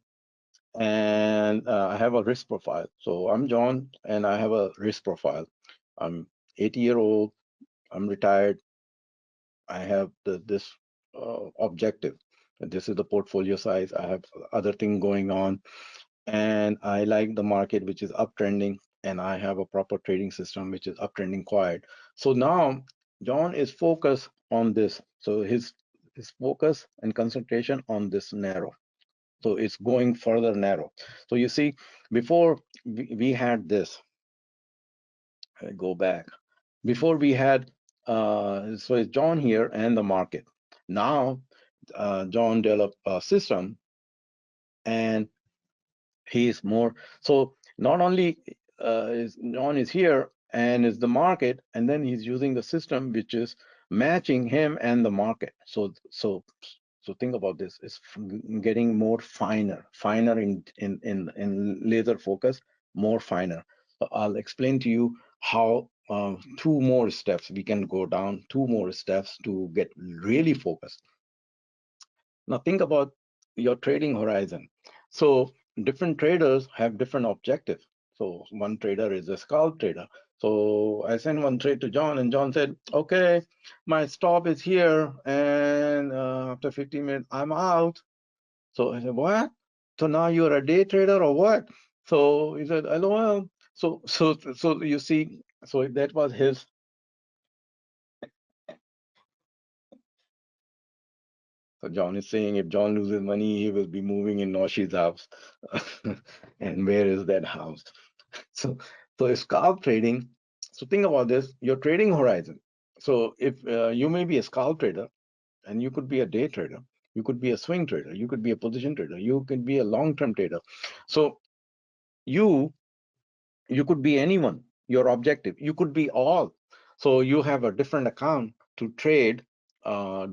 and I have a risk profile. So I'm John and I have a risk profile. I'm 80-year-old, I'm retired, I have this objective. This is the portfolio size. I have other thing going on, and I like the market which is uptrending, and I have a proper trading system which is uptrending quiet. So now John is focused on this. So his focus and concentration on this narrow. So it's going further narrow. So you see, before we had this, I go back. Before we had, so it's John here and the market. Now, John developed a system and he's more, so not only is John is here and is the market, and then he's using the system which is matching him and the market. So think about this, it's getting more finer in laser focus, more finer. So I'll explain to you how two more steps we can go down, two more steps to get really focused. Now think about your trading horizon. So different traders have different objectives. So one trader is a scalp trader. So I sent one trade to John, and John said, okay, my stop is here, and after 15 minutes, I'm out. So I said, what? So now you're a day trader or what? So he said, LOL. So you see, So that was his. So John is saying if John loses money, he will be moving in Noshi's house. And where is that house? So, so scalp trading. So think about this, your trading horizon. So if you may be a scalp trader and you could be a day trader, you could be a swing trader, you could be a position trader, you could be a long-term trader. So you you could be anyone, your objective, you could be all. So you have a different account to trade,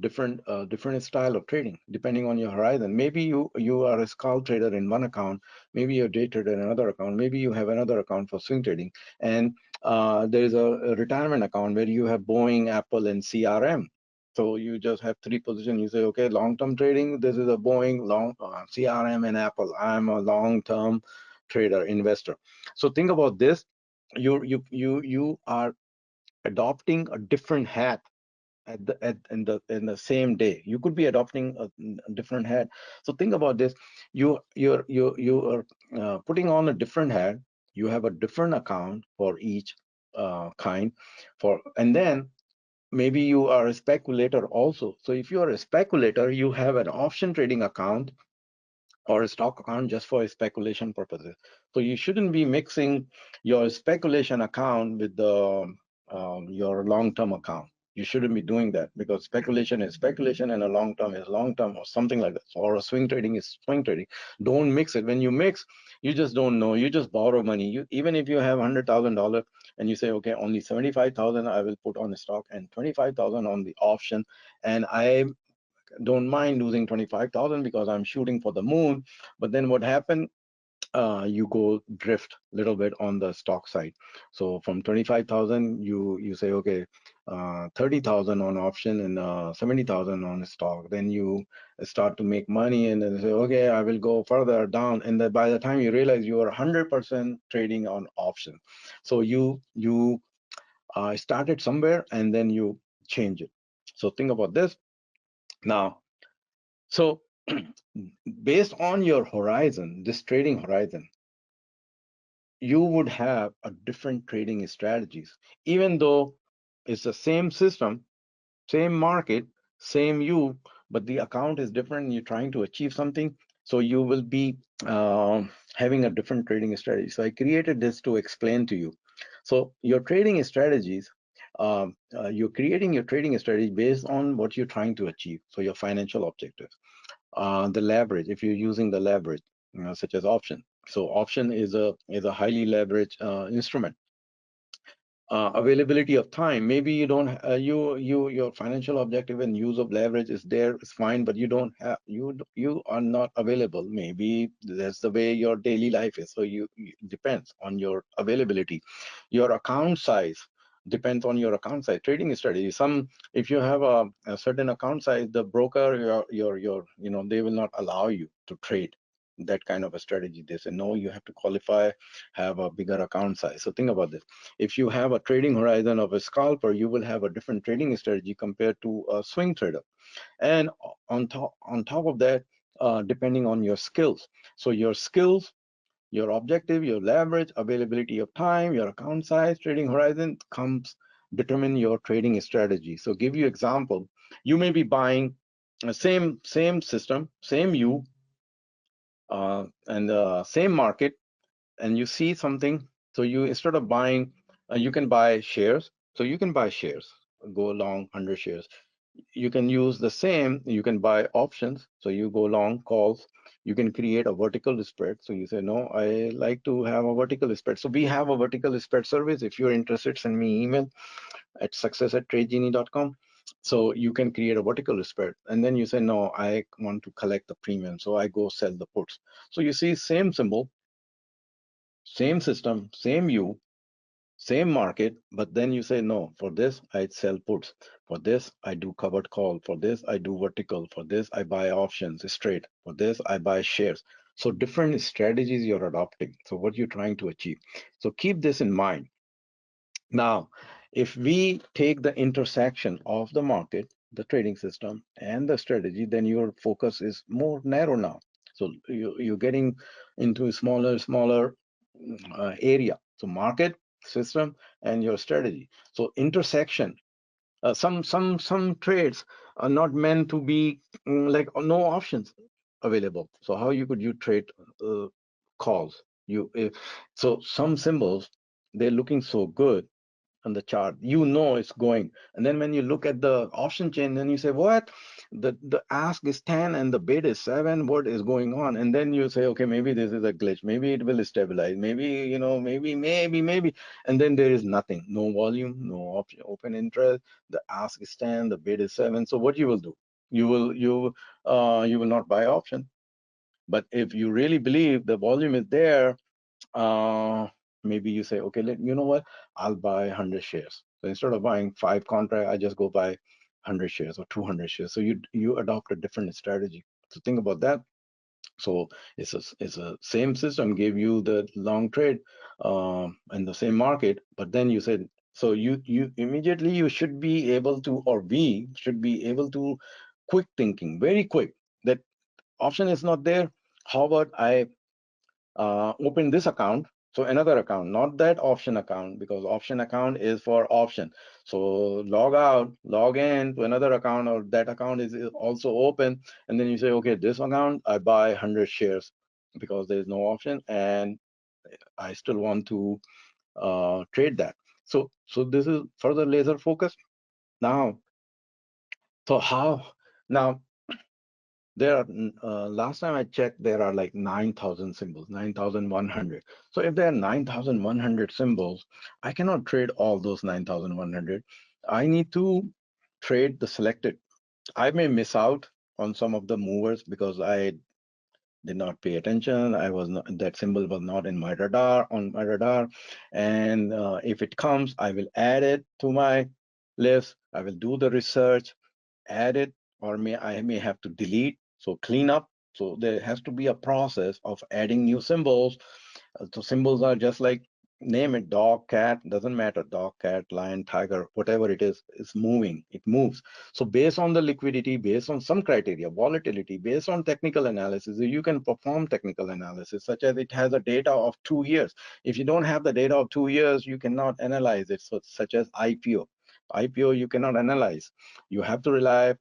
different style of trading depending on your horizon. Maybe you are a scalp trader in one account, maybe you're a day trader in another account, maybe you have another account for swing trading, and there is a retirement account where you have Boeing, Apple, and CRM. So you just have three positions. You say, okay, long-term trading, this is a Boeing, CRM, and Apple. I'm a long-term trader, investor. So think about this. You are adopting a different hat in the same day. You could be adopting a different hat. So think about this. You are putting on a different hat. You have a different account for each kind and then maybe you are a speculator also. So if you are a speculator, you have an option trading account or a stock account just for speculation purposes. So you shouldn't be mixing your speculation account with the your long-term account. You shouldn't be doing that because speculation is speculation and a long-term is long-term or something like that. Or a swing trading is swing trading. Don't mix it. When you mix, you just don't know. You just borrow money. You even if you have $100,000 and you say, okay, only 75,000 I will put on the stock and 25,000 on the option, and I don't mind losing 25,000 because I'm shooting for the moon. But then what happened? You go drift a little bit on the stock side. So from 25,000, you say, okay, 30,000 on option and 70,000 on stock. Then you start to make money and then say, okay, I will go further down. And then by the time you realize you are 100% trading on option. So you started somewhere and then you change it. So think about this now. So based on your horizon, this trading horizon, you would have a different trading strategies, even though it's the same system, same market, same you, but the account is different. You're trying to achieve something, so you will be having a different trading strategy. So I created this to explain to you. So your trading strategies, you're creating your trading strategy based on what you're trying to achieve. So your financial objectives, the leverage, if you're using the leverage, such as option. So option is a highly leveraged instrument. Availability of time. Maybe you don't your financial objective and use of leverage is there, it's fine, but you don't have you are not available. Maybe that's the way your daily life is. So depends on your availability. Your account size depends on your account size. Trading strategy. Some if you have a certain account size, the broker your they will not allow you to trade that kind of a strategy. They say no, you have to qualify, have a bigger account size. So think about this. If you have a trading horizon of a scalper, you will have a different trading strategy compared to a swing trader. And on top of that, depending on your skills. So your skills, your objective, your leverage, availability of time, your account size, trading horizon comes determine your trading strategy. So give you example, you may be buying a same system, same you, and same market, and you see something, so you instead of buying, you can buy shares. So you can buy shares, go long 100 shares. You can use the same, you can buy options, so you go long calls. You can create a vertical spread. So you say, no, I like to have a vertical spread. So we have a vertical spread service. If you're interested, send me email at success@tradegenie.com. So you can create a vertical spread, and then you say, no, I want to collect the premium, so I go sell the puts. So you see, same symbol, same system, same you, same market, but then you say, no, for this, I sell puts. For this, I do covered call. For this, I do vertical. For this, I buy options straight. For this, I buy shares. So different strategies you're adopting. So what you're trying to achieve. So keep this in mind. Now, if we take the intersection of the market, the trading system, and the strategy, then your focus is more narrow now. So you're getting into a smaller area. So market, system and your strategy. So intersection. Some trades are not meant to be like no options available. So how you trade uh, calls? So some symbols, they're looking so good on the chart, it's going, and then when you look at the option chain, then you say, what, the ask is 10 and the bid is 7, what is going on? And then you say, okay, maybe this is a glitch, maybe it will stabilize, maybe, maybe, and then there is nothing, no volume, no option, open interest, the ask is 10, the bid is 7. So what you will do, you will not buy option. But if you really believe the volume is there, uh, maybe you say, okay, you know what, I'll buy 100 shares. So instead of buying 5 contracts, I just go buy 100 shares or 200 shares. So you adopt a different strategy. So think about that. So it's a same system gave you the long trade in the same market, but then you said, so you immediately you should be able to, or we should be able to quick thinking, very quick, that option is not there. How about I open this account, so another account, not that option account, because option account is for option. So log out, log in to another account, or that account is also open, and then you say, okay, this account I buy 100 shares because there is no option and I still want to trade that. So this is further laser focus. Now, so how now there are, last time I checked, there are like 9,000 symbols, 9,100. So if there are 9,100 symbols, I cannot trade all those 9,100. I need to trade the selected. I may miss out on some of the movers because I did not pay attention. I was not, that symbol was not in my radar, on my radar. And if it comes, I will add it to my list. I will do the research, add it, or I may have to delete, so clean up. So there has to be a process of adding new symbols. So symbols are just like, name it, dog, cat, doesn't matter, dog, cat, lion, tiger, whatever it is, it's moving, it moves. So based on the liquidity, based on some criteria, volatility, based on technical analysis, you can perform technical analysis, such as it has a data of 2 years. If you don't have the data of 2 years, you cannot analyze it. So such as IPO, you cannot analyze. You have to rely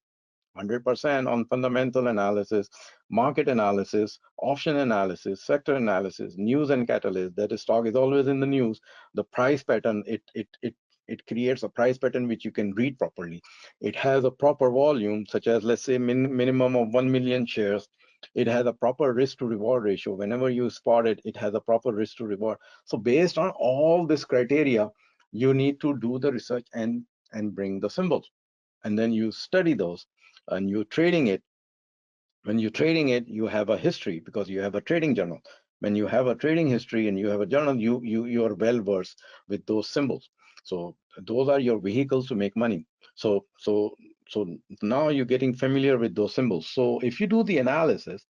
100% on fundamental analysis, market analysis, option analysis, sector analysis, news and catalyst. That is, stock is always in the news. The price pattern, it creates a price pattern which you can read properly. It has a proper volume, such as, let's say, minimum of 1 million shares. It has a proper risk to reward ratio. Whenever you spot it, it has a proper risk to reward. So based on all this criteria, you need to do the research and bring the symbols, and then you study those, and you're trading it. When you're trading it, you have a history because you have a trading journal. When you have a trading history and you have a journal, you are well versed with those symbols. So those are your vehicles to make money. So now you're getting familiar with those symbols. So if you do the analysis,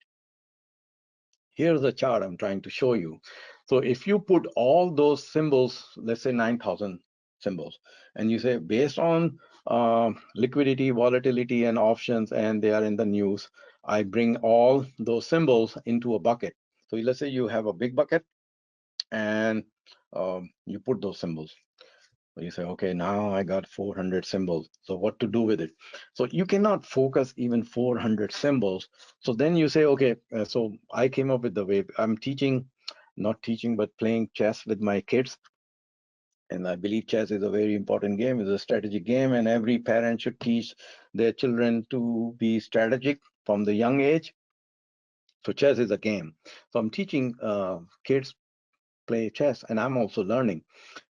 here's a chart I'm trying to show you. So if you put all those symbols, let's say 9,000 symbols, and you say, based on liquidity, volatility, and options, and they are in the news, I bring all those symbols into a bucket. So let's say you have a big bucket, and you put those symbols. So you say, okay, now I got 400 symbols. So what to do with it? So you cannot focus even 400 symbols. So then you say, okay, so I came up with the way I'm teaching, not teaching, but playing chess with my kids. And I believe chess is a very important game, it's a strategic game, and every parent should teach their children to be strategic from the young age. So chess is a game. So I'm teaching kids play chess, and I'm also learning.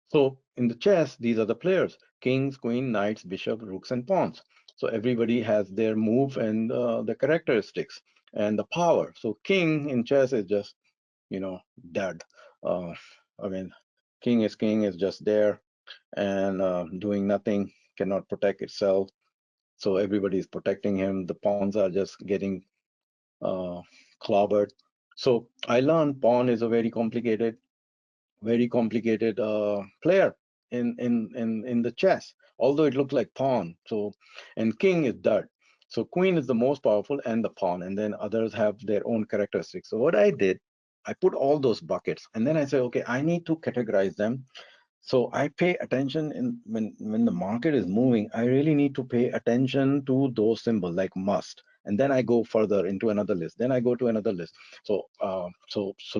So in the chess, these are the players: kings, queen, knights, bishop, rooks, and pawns. So everybody has their move and the characteristics and the power. So king in chess is just, dead. Uh, I mean, king is just there and doing nothing, cannot protect itself. So everybody is protecting him. The pawns are just getting uh, clobbered. So I learned pawn is a very complicated player in the chess, although it looks like pawn. So, and king is dirt. So queen is the most powerful, and the pawn, and then others have their own characteristics. So what I did, I put all those buckets, and then I said, okay, I need to categorize them So I pay attention when the market is moving. I really need to pay attention to those symbols like must, and then I go further into another list. Then I go to another list. So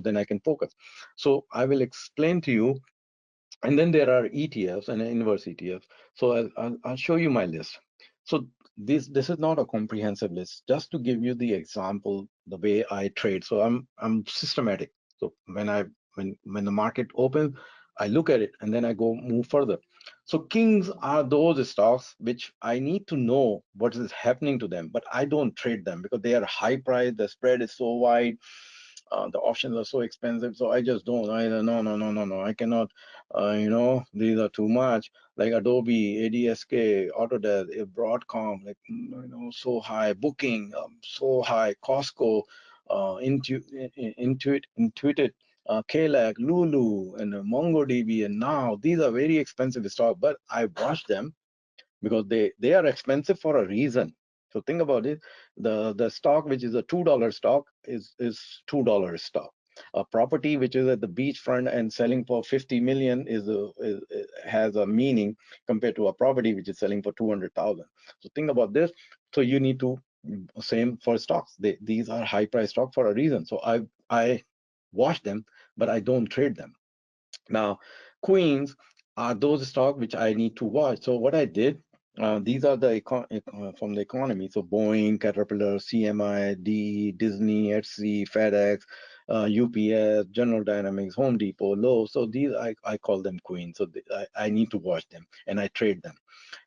then I can focus. So I will explain to you, and then there are ETFs and inverse ETFs. So I'll show you my list. So this is not a comprehensive list, just to give you the example, the way I trade. So I'm systematic. So when the market opens, I look at it and then I go move further. So kings are those stocks which I need to know what is happening to them, but I don't trade them because they are high price, the spread is so wide, the options are so expensive. So I just don't. No. I cannot. These are too much. Like Adobe, ADSK, Autodesk, Broadcom, like so high. Booking, so high. Costco, Intuit, KLAC, Lulu, and MongoDB, and now these are very expensive stocks. But I watch them because they are expensive for a reason. So think about it. The stock which is a $2 stock is $2 stock. A property which is at the beachfront and selling for 50 million has a meaning compared to a property which is selling for 200,000. So think about this. So you need to same for stocks. These are high price stock for a reason. So I watch them, but I don't trade them. Now, queens are those stocks which I need to watch. So what I did, these are the from the economy. So Boeing, Caterpillar, CMI, D, Disney, Etsy, FedEx, UPS, General Dynamics, Home Depot, Lowe's. So these I call them queens. So I need to watch them and I trade them.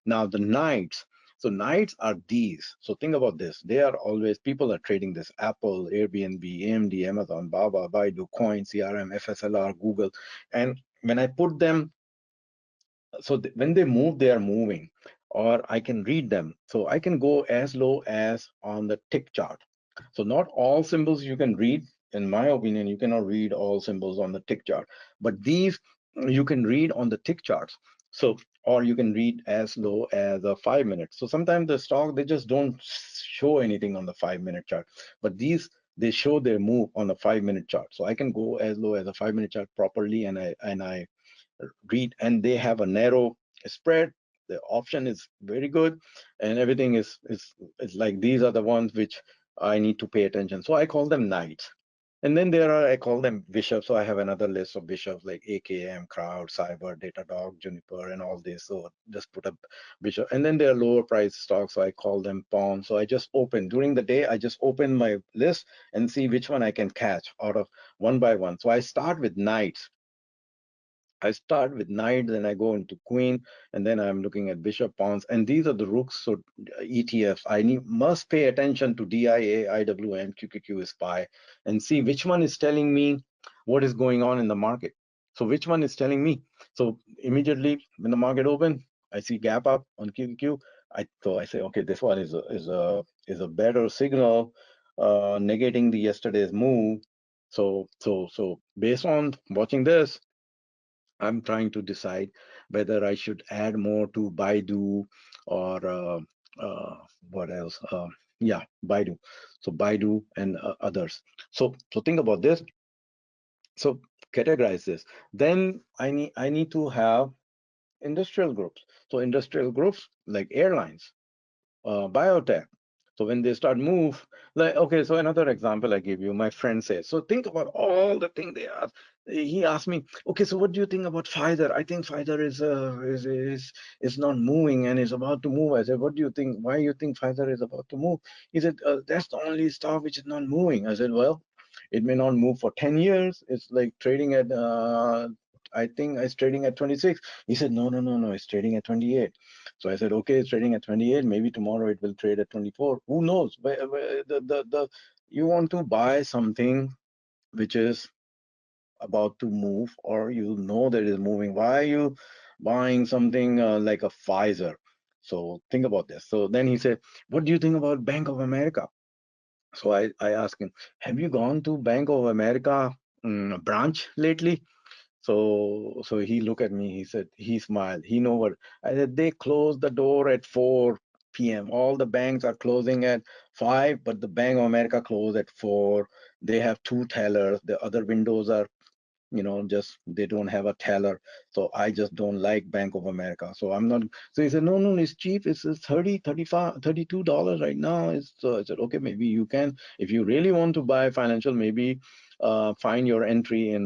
Now the knights. So knights are these. So think about this. They are always, people are trading this: Apple, Airbnb, AMD, Amazon, Baba, Baidu, Coin, CRM, FSLR, Google. And when I put them, so when they move, they are moving, or I can read them. So I can go as low as on the tick chart. So not all symbols you can read. In my opinion, you cannot read all symbols on the tick chart, but these you can read on the tick charts. So, or you can read as low as a 5 minutes. So sometimes the stock, they just don't show anything on the 5 minute chart, but these, they show their move on the 5 minute chart. So I can go as low as a 5 minute chart properly, and I read, and they have a narrow spread. The option is very good, and everything is like, these are the ones which I need to pay attention. So I call them knights. And then there are, I call them bishops. So I have another list of bishops like AKM, Crowd, Cyber, Datadog, Juniper, and all this. So just put a bishop. And then there are lower price stocks. So I call them pawns. So I just open during the day. I just open my list and see which one I can catch out of one by one. So I start with knights. I start with knight, then I go into queen, and then I'm looking at bishop, pawns, and these are the rooks. So ETFs, must pay attention to DIA, IWM, QQQ, SPY, and see which one is telling me what is going on in the market. So which one is telling me? So immediately when the market open, I see gap up on QQQ. I say, okay, this one is a better signal, negating the yesterday's move. So based on watching this, I'm trying to decide whether I should add more to Baidu, or what else? Yeah, Baidu. So Baidu and others. So think about this. So categorize this. Then I need to have industrial groups. So industrial groups like airlines, biotech. So when they start move, like, okay, so another example I give you, my friend says, so think about all the things they ask. He asked me, okay, so what do you think about Pfizer? I think Pfizer is not moving and is about to move. I said, what do you think? Why you think Pfizer is about to move? He said, that's the only stock which is not moving. I said, well, it may not move for 10 years. It's like trading at I think it's trading at 26. He said, no, it's trading at 28. So I said, okay, it's trading at 28. Maybe tomorrow it will trade at 24. Who knows? You want to buy something which is about to move, or you know that it is moving. Why are you buying something like a Pfizer? So think about this. So then he said, what do you think about Bank of America? So I asked him, have you gone to Bank of America branch lately? So he looked at me, he said, he smiled, he know what. I said, they close the door at 4 p.m. All the banks are closing at 5, but the Bank of America close at 4. They have two tellers, the other windows are just they don't have a teller. So I just don't like Bank of America. So I'm not. So he said, no, it's cheap. It's 30, 35, $32 right now. So I said, okay, maybe you can, if you really want to buy financial, maybe find your entry in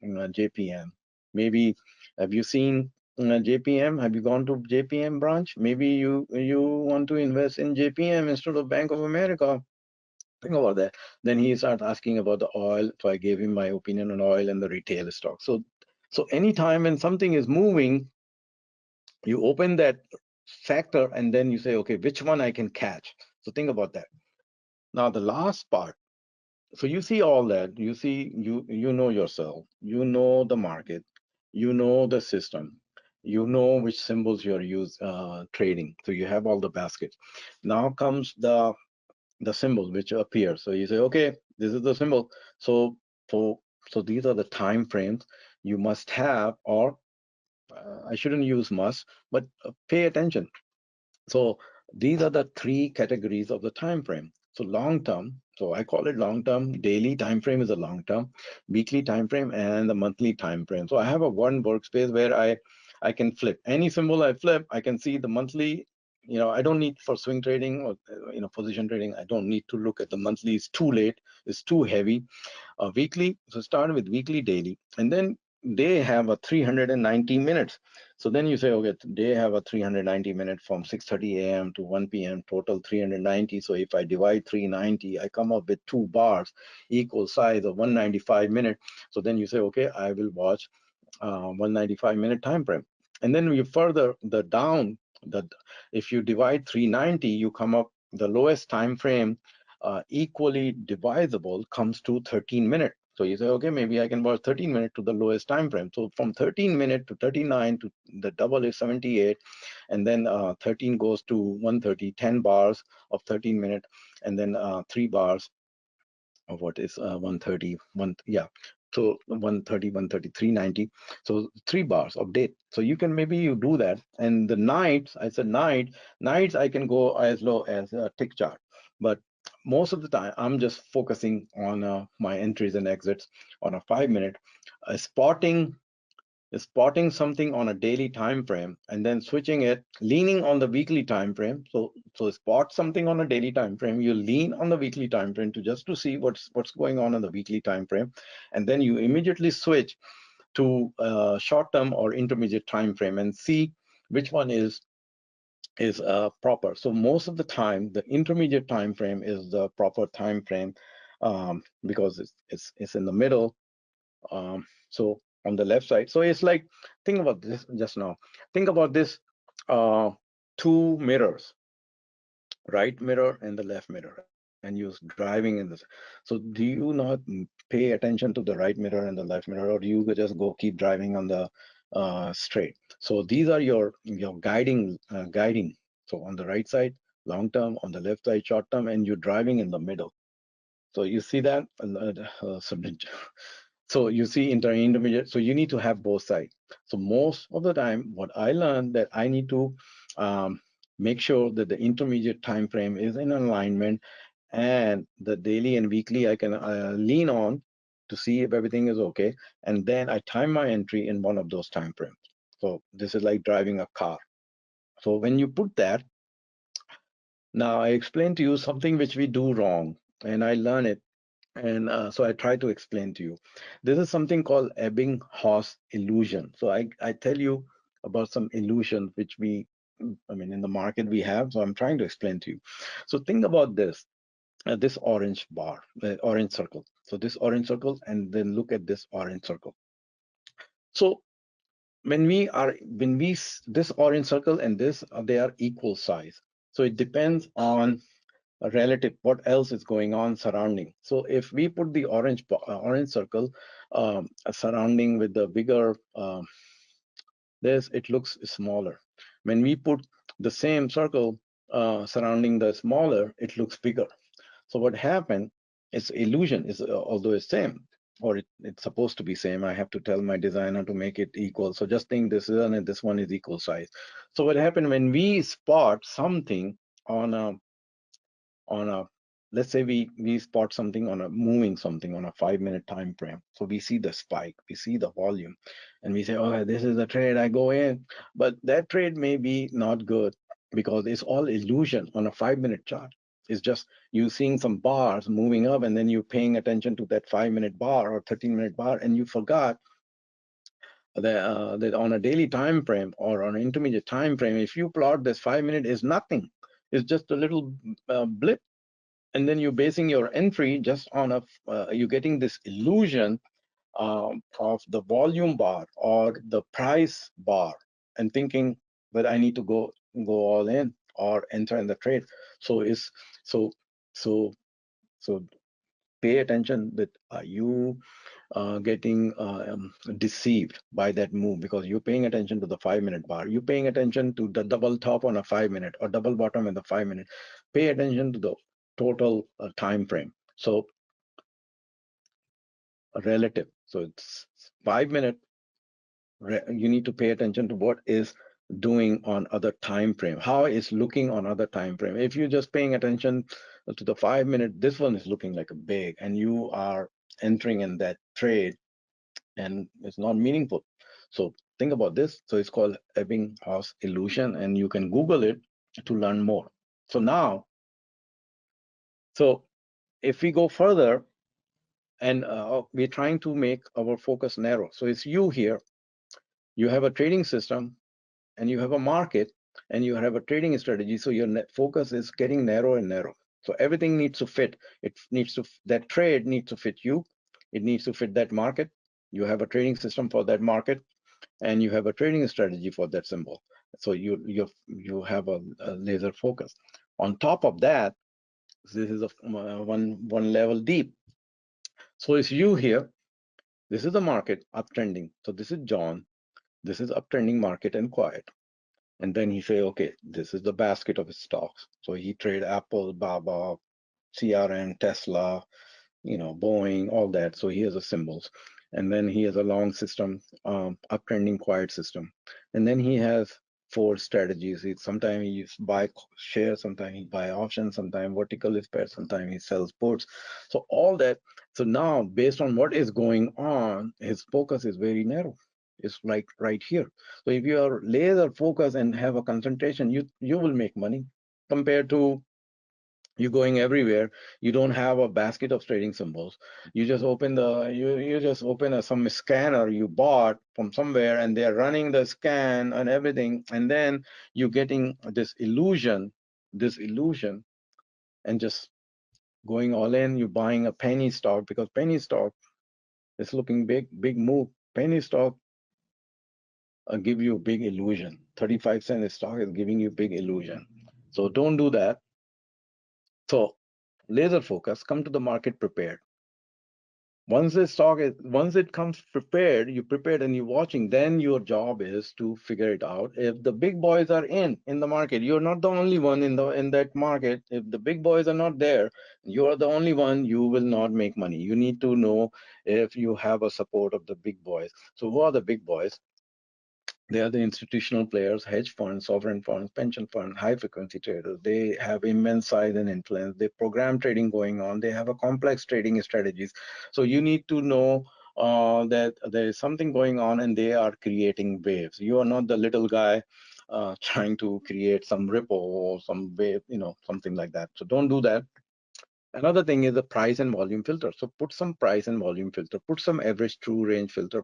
JPM. Maybe, have you seen JPM? Have you gone to JPM branch? Maybe you want to invest in JPM instead of Bank of America. Think about that. Then he started asking about the oil. So I gave him my opinion on oil and the retail stock. So anytime when something is moving, you open that sector and then you say, okay, which one I can catch? So think about that. Now the last part. So you see all that. You see, you know yourself. You know the market. You know the system. You know which symbols you're trading. So you have all the baskets. Now comes the symbol which appears. So you say, okay, this is the symbol. So so so these are the time frames you must have, or I shouldn't use must, but pay attention. So these are the three categories of the time frame. So long term, so I call it long term. Daily time frame is a long term, weekly time frame, and the monthly time frame. So I have a one workspace where I can flip any symbol. I flip, I can see the monthly. I don't need for swing trading or position trading. I don't need to look at the monthly. It's too late. It's too heavy. Weekly, so start with weekly, daily, and then they have a 390 minutes. So then you say, okay, they have a 390 minute from 6:30 a.m. to 1 p.m. total 390. So if I divide 390, I come up with 2 bars equal size of 195 minute. So then you say, okay, I will watch 195-minute time frame. And then you further the down, the if you divide 390, you come up the lowest time frame equally divisible comes to 13 minutes. So you say, okay, maybe I can watch 13 minutes to the lowest time frame. So from 13 minutes to 39 to the double is 78, and then 13 goes to 130, 10 bars of 13 minutes, and then 3 bars of what is 130, yeah. So 130, 130, 390. So 3 bars of date. So you can maybe you do that. And the nights, I said nights I can go as low as a tick chart. But most of the time, I'm just focusing on my entries and exits on a 5 minute. Spotting something on a daily time frame and then switching it, leaning on the weekly time frame. So spot something on a daily time frame, you lean on the weekly time frame to see what's going on in the weekly time frame, and then you immediately switch to short term or intermediate time frame and see which one is proper. So most of the time, the intermediate time frame is the proper time frame, because it's in the middle. So on the left side, so it's like, think about this just now. Think about this, two mirrors, right mirror and the left mirror, and you're driving in this. So do you not pay attention to the right mirror and the left mirror, or do you just go keep driving on the straight? So these are your guiding. So on the right side, long term; on the left side, short term, and you're driving in the middle. So you see that. So you see intermediate. So you need to have both sides. So most of the time, what I learned that I need to make sure that the intermediate time frame is in alignment, and the daily and weekly I can lean on to see if everything is okay, and then I time my entry in one of those time frames. So this is like driving a car. So when you put that, now I explain to you something which we do wrong, and I learn it. And so I try to explain to you. This is something called Ebbinghaus illusion. So I tell you about some illusion which I mean, in the market we have. So I'm trying to explain to you. So think about this orange bar, the orange circle. So this orange circle, and then look at this orange circle. So this orange circle and this, they are equal size. So it depends on a relative what else is going on surrounding. So if we put the orange circle surrounding with the bigger this, it looks smaller. When we put the same circle surrounding the smaller, it looks bigger. So what happened is illusion is, although it's same, or it's supposed to be same, I have to tell my designer to make it equal. So just think this one and this one is equal size. So what happened when we spot something on a let's say we spot something on a moving something on a 5 minute time frame. So we see the spike, we see the volume, and we say, oh, this is a trade, I go in. But that trade may be not good because it's all illusion on a 5 minute chart. It's just you seeing some bars moving up, and then you paying attention to that 5 minute bar or 13 minute bar, and you forgot that on a daily time frame or on an intermediate time frame, if you plot this 5 minute is nothing. It's just a little blip, and then you're basing your entry just on you're getting this illusion of the volume bar or the price bar, and thinking that I need to go all in or enter in the trade. So it's so so so pay attention that you getting deceived by that move, because you're paying attention to the 5 minute bar, you're paying attention to the double top on a 5 minute or double bottom in the 5 minute. Pay attention to the total time frame. So relative, so it's 5 minute, you need to pay attention to what is doing on other time frame, how it's looking on other time frame. If you're just paying attention to the 5 minute, this one is looking like a big, and you are entering in that trade, and it's not meaningful. So think about this. So it's called Ebbinghaus illusion, and you can Google it to learn more. So now, so if we go further, and we're trying to make our focus narrow. So it's you here, you have a trading system, and you have a market, and you have a trading strategy. So your focus is getting narrow and narrow. So everything needs to fit. It needs to, that trade needs to fit you. It needs to fit that market. You have a trading system for that market, and you have a trading strategy for that symbol. So you have a laser focus. On top of that, this is a one level deep. So it's you here. This is the market uptrending. So this is John. This is uptrending market and quiet. And then he say, okay, this is the basket of his stocks. So he trade Apple, Baba, CRN, Tesla, Boeing, all that. So he has the symbols. And then he has a long system, uptrending quiet system. And then he has 4 strategies. Sometimes he buy shares, sometimes he buy options, sometimes vertical is paired, sometimes he sells puts. So all that. So now, based on what is going on, his focus is very narrow. It's like right here. So if you are laser focused and have a concentration, you will make money compared to you going everywhere. You don't have a basket of trading symbols. You just open some scanner you bought from somewhere, and they're running the scan and everything, and then you're getting this illusion, and just going all in. You're buying a penny stock because penny stock is looking big move. Penny stock give you a big illusion. 35-cent stock is giving you big illusion. So don't do that. So laser focus, come to the market prepared. Once it comes prepared, you prepared and you're watching, then your job is to figure it out. If the big boys are in the market, you're not the only one in that market. If the big boys are not there, you're the only one, you will not make money. You need to know if you have a support of the big boys. So who are the big boys? They are the institutional players, hedge funds, sovereign funds, pension funds, high frequency traders. They have immense size and influence. They program trading going on. They have a complex trading strategies. So you need to know that there is something going on, and they are creating waves. You are not the little guy trying to create some ripple or some wave, something like that. So don't do that. Another thing is the price and volume filter. So put some price and volume filter, put some average true range filter,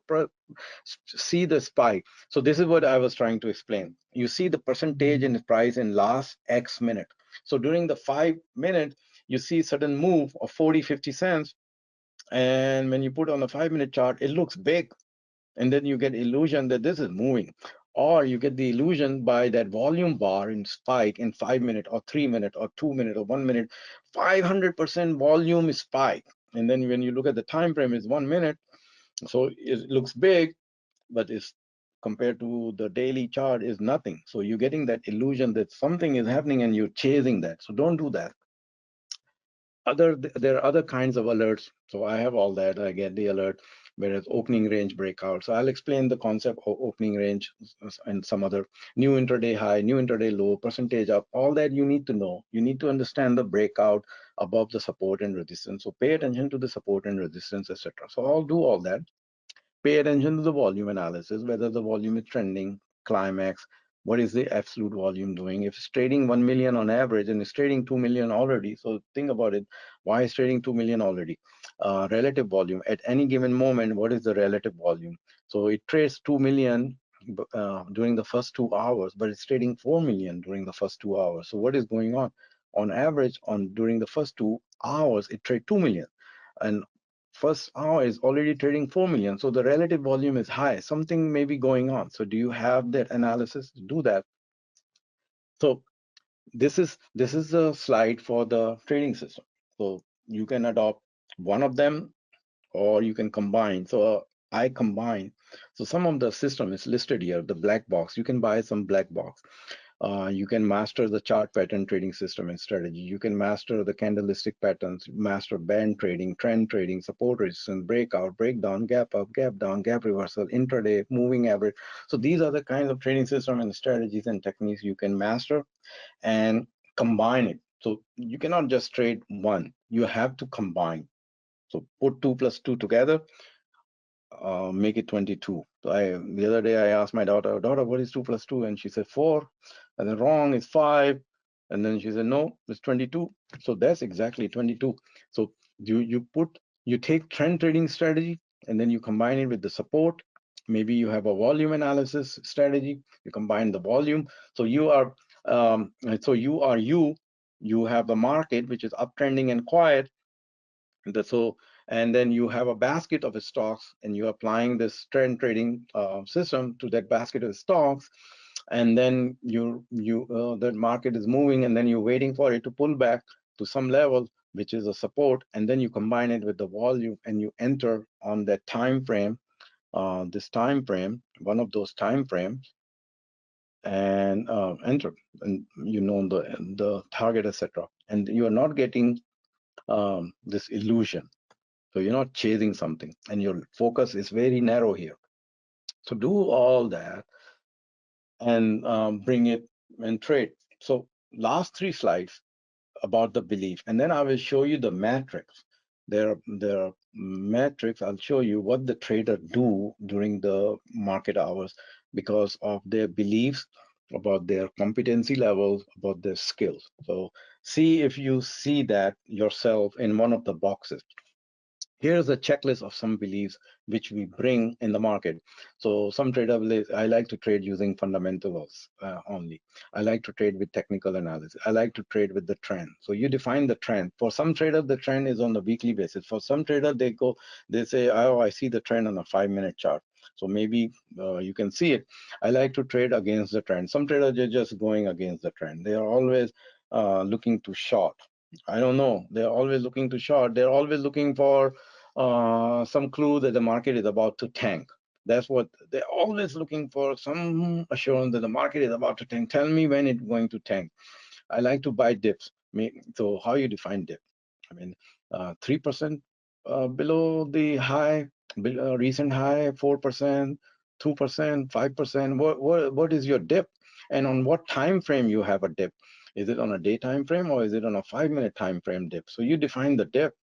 see the spike. So this is what I was trying to explain. You see the percentage in price in last X minute. So during the 5 minute, you see certain move of 40, 50 cents. And when you put on the 5 minute chart, it looks big. And then you get illusion that this is moving. Or you get the illusion by that volume bar in spike in 5 minute or 3 minute or 2 minute or 1 minute, 500% volume spike. And then when you look at the time frame, it's 1 minute. So it looks big, but it's compared to the daily chart is nothing. So you're getting that illusion that something is happening and you're chasing that. So don't do that. There are other kinds of alerts. So I have all that. I get the alert. whereas opening range breakout. So I'll explain the concept of opening range and some other new intraday high, new intraday low, percentage up, all that you need to know. You need to understand the breakout above the support and resistance. So pay attention to the support and resistance, etc. So I'll do all that. Pay attention to the volume analysis, whether the volume is trending, climax, what is the absolute volume doing? If it's trading 1 million on average and it's trading 2 million already, so think about it. Why is trading 2 million already? Relative volume. At any given moment, what is the relative volume? So it trades 2 million during the first 2 hours, but it's trading 4 million during the first 2 hours. So what is going on? On average, during the first 2 hours, it trade 2 million. And first hour is already trading 4 million. So the relative volume is high. Something may be going on. So do you have that analysis to do that? So this is a slide for the trading system. So you can adopt one of them or you can combine. So I combine. So some of the system is listed here, the black box. You can buy some black box. You can master the chart pattern trading system and strategy. You can master the candlestick patterns, master band trading, trend trading, support resistance, breakout, breakdown, gap up, gap down, gap reversal, intraday, moving average. So these are the kinds of trading system and strategies and techniques you can master and combine it. So you cannot just trade one, you have to combine. So put 2 plus 2 together, make it 22. So the other day I asked my daughter, what is 2 plus 2? And she said 4. And then wrong is 5. And then she said, no, it's 22. So that's exactly 22. So you take trend trading strategy and then you combine it with the support. Maybe you have a volume analysis strategy. You combine the volume. So you are you have the market which is uptrending and quiet. And then you have a basket of stocks and you're applying this trend trading system to that basket of stocks, and then that market is moving and then you're waiting for it to pull back to some level which is a support, and then you combine it with the volume and you enter on that time frame, one of those time frames, and enter, and the target, etc. And you are not getting this illusion. So you're not chasing something and your focus is very narrow here. So do all that and bring it and trade. So last 3 slides about the belief, and then I will show you the metrics. There are metrics. I'll show you what the trader do during the market hours because of their beliefs about their competency levels, about their skills. So see if you see that yourself in one of the boxes. Here's a checklist of some beliefs which we bring in the market. So some trader believes, I like to trade using fundamentals only. I like to trade with technical analysis. I like to trade with the trend. So you define the trend. For some traders, the trend is on a weekly basis. For some traders, they say, oh, I see the trend on a 5-minute chart. So maybe you can see it. I like to trade against the trend. Some traders are just going against the trend. They are always looking to short. I don't know. They're always looking to short. They're always looking for some clue that the market is about to tank. That's what they're always looking for, some assurance that the market is about to tank. Tell me when it's going to tank. I like to buy dips. So how you define dip? I mean, 3% below the high, recent high, 4%, 2%, 5%. What is your dip? And on what time frame you have a dip? Is it on a day time frame or is it on a 5-minute time frame dip? So you define the dip.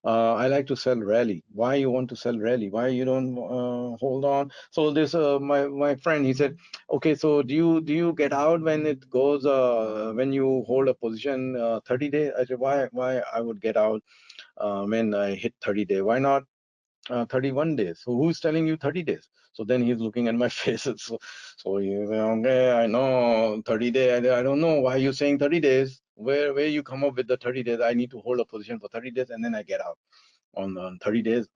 I like to sell rally. Why you want to sell rally? Why you don't hold on? So this my friend, he said, okay, so do you get out when it goes when you hold a position 30 days? I said, why I would get out when I hit 30 days? Why not 31 days? So who's telling you 30 days? So then he's looking at my face. So you say, okay, I know 30 days. I don't know why you're saying 30 days. Where you come up with the 30 days? I need to hold a position for 30 days and then I get out on 30 days,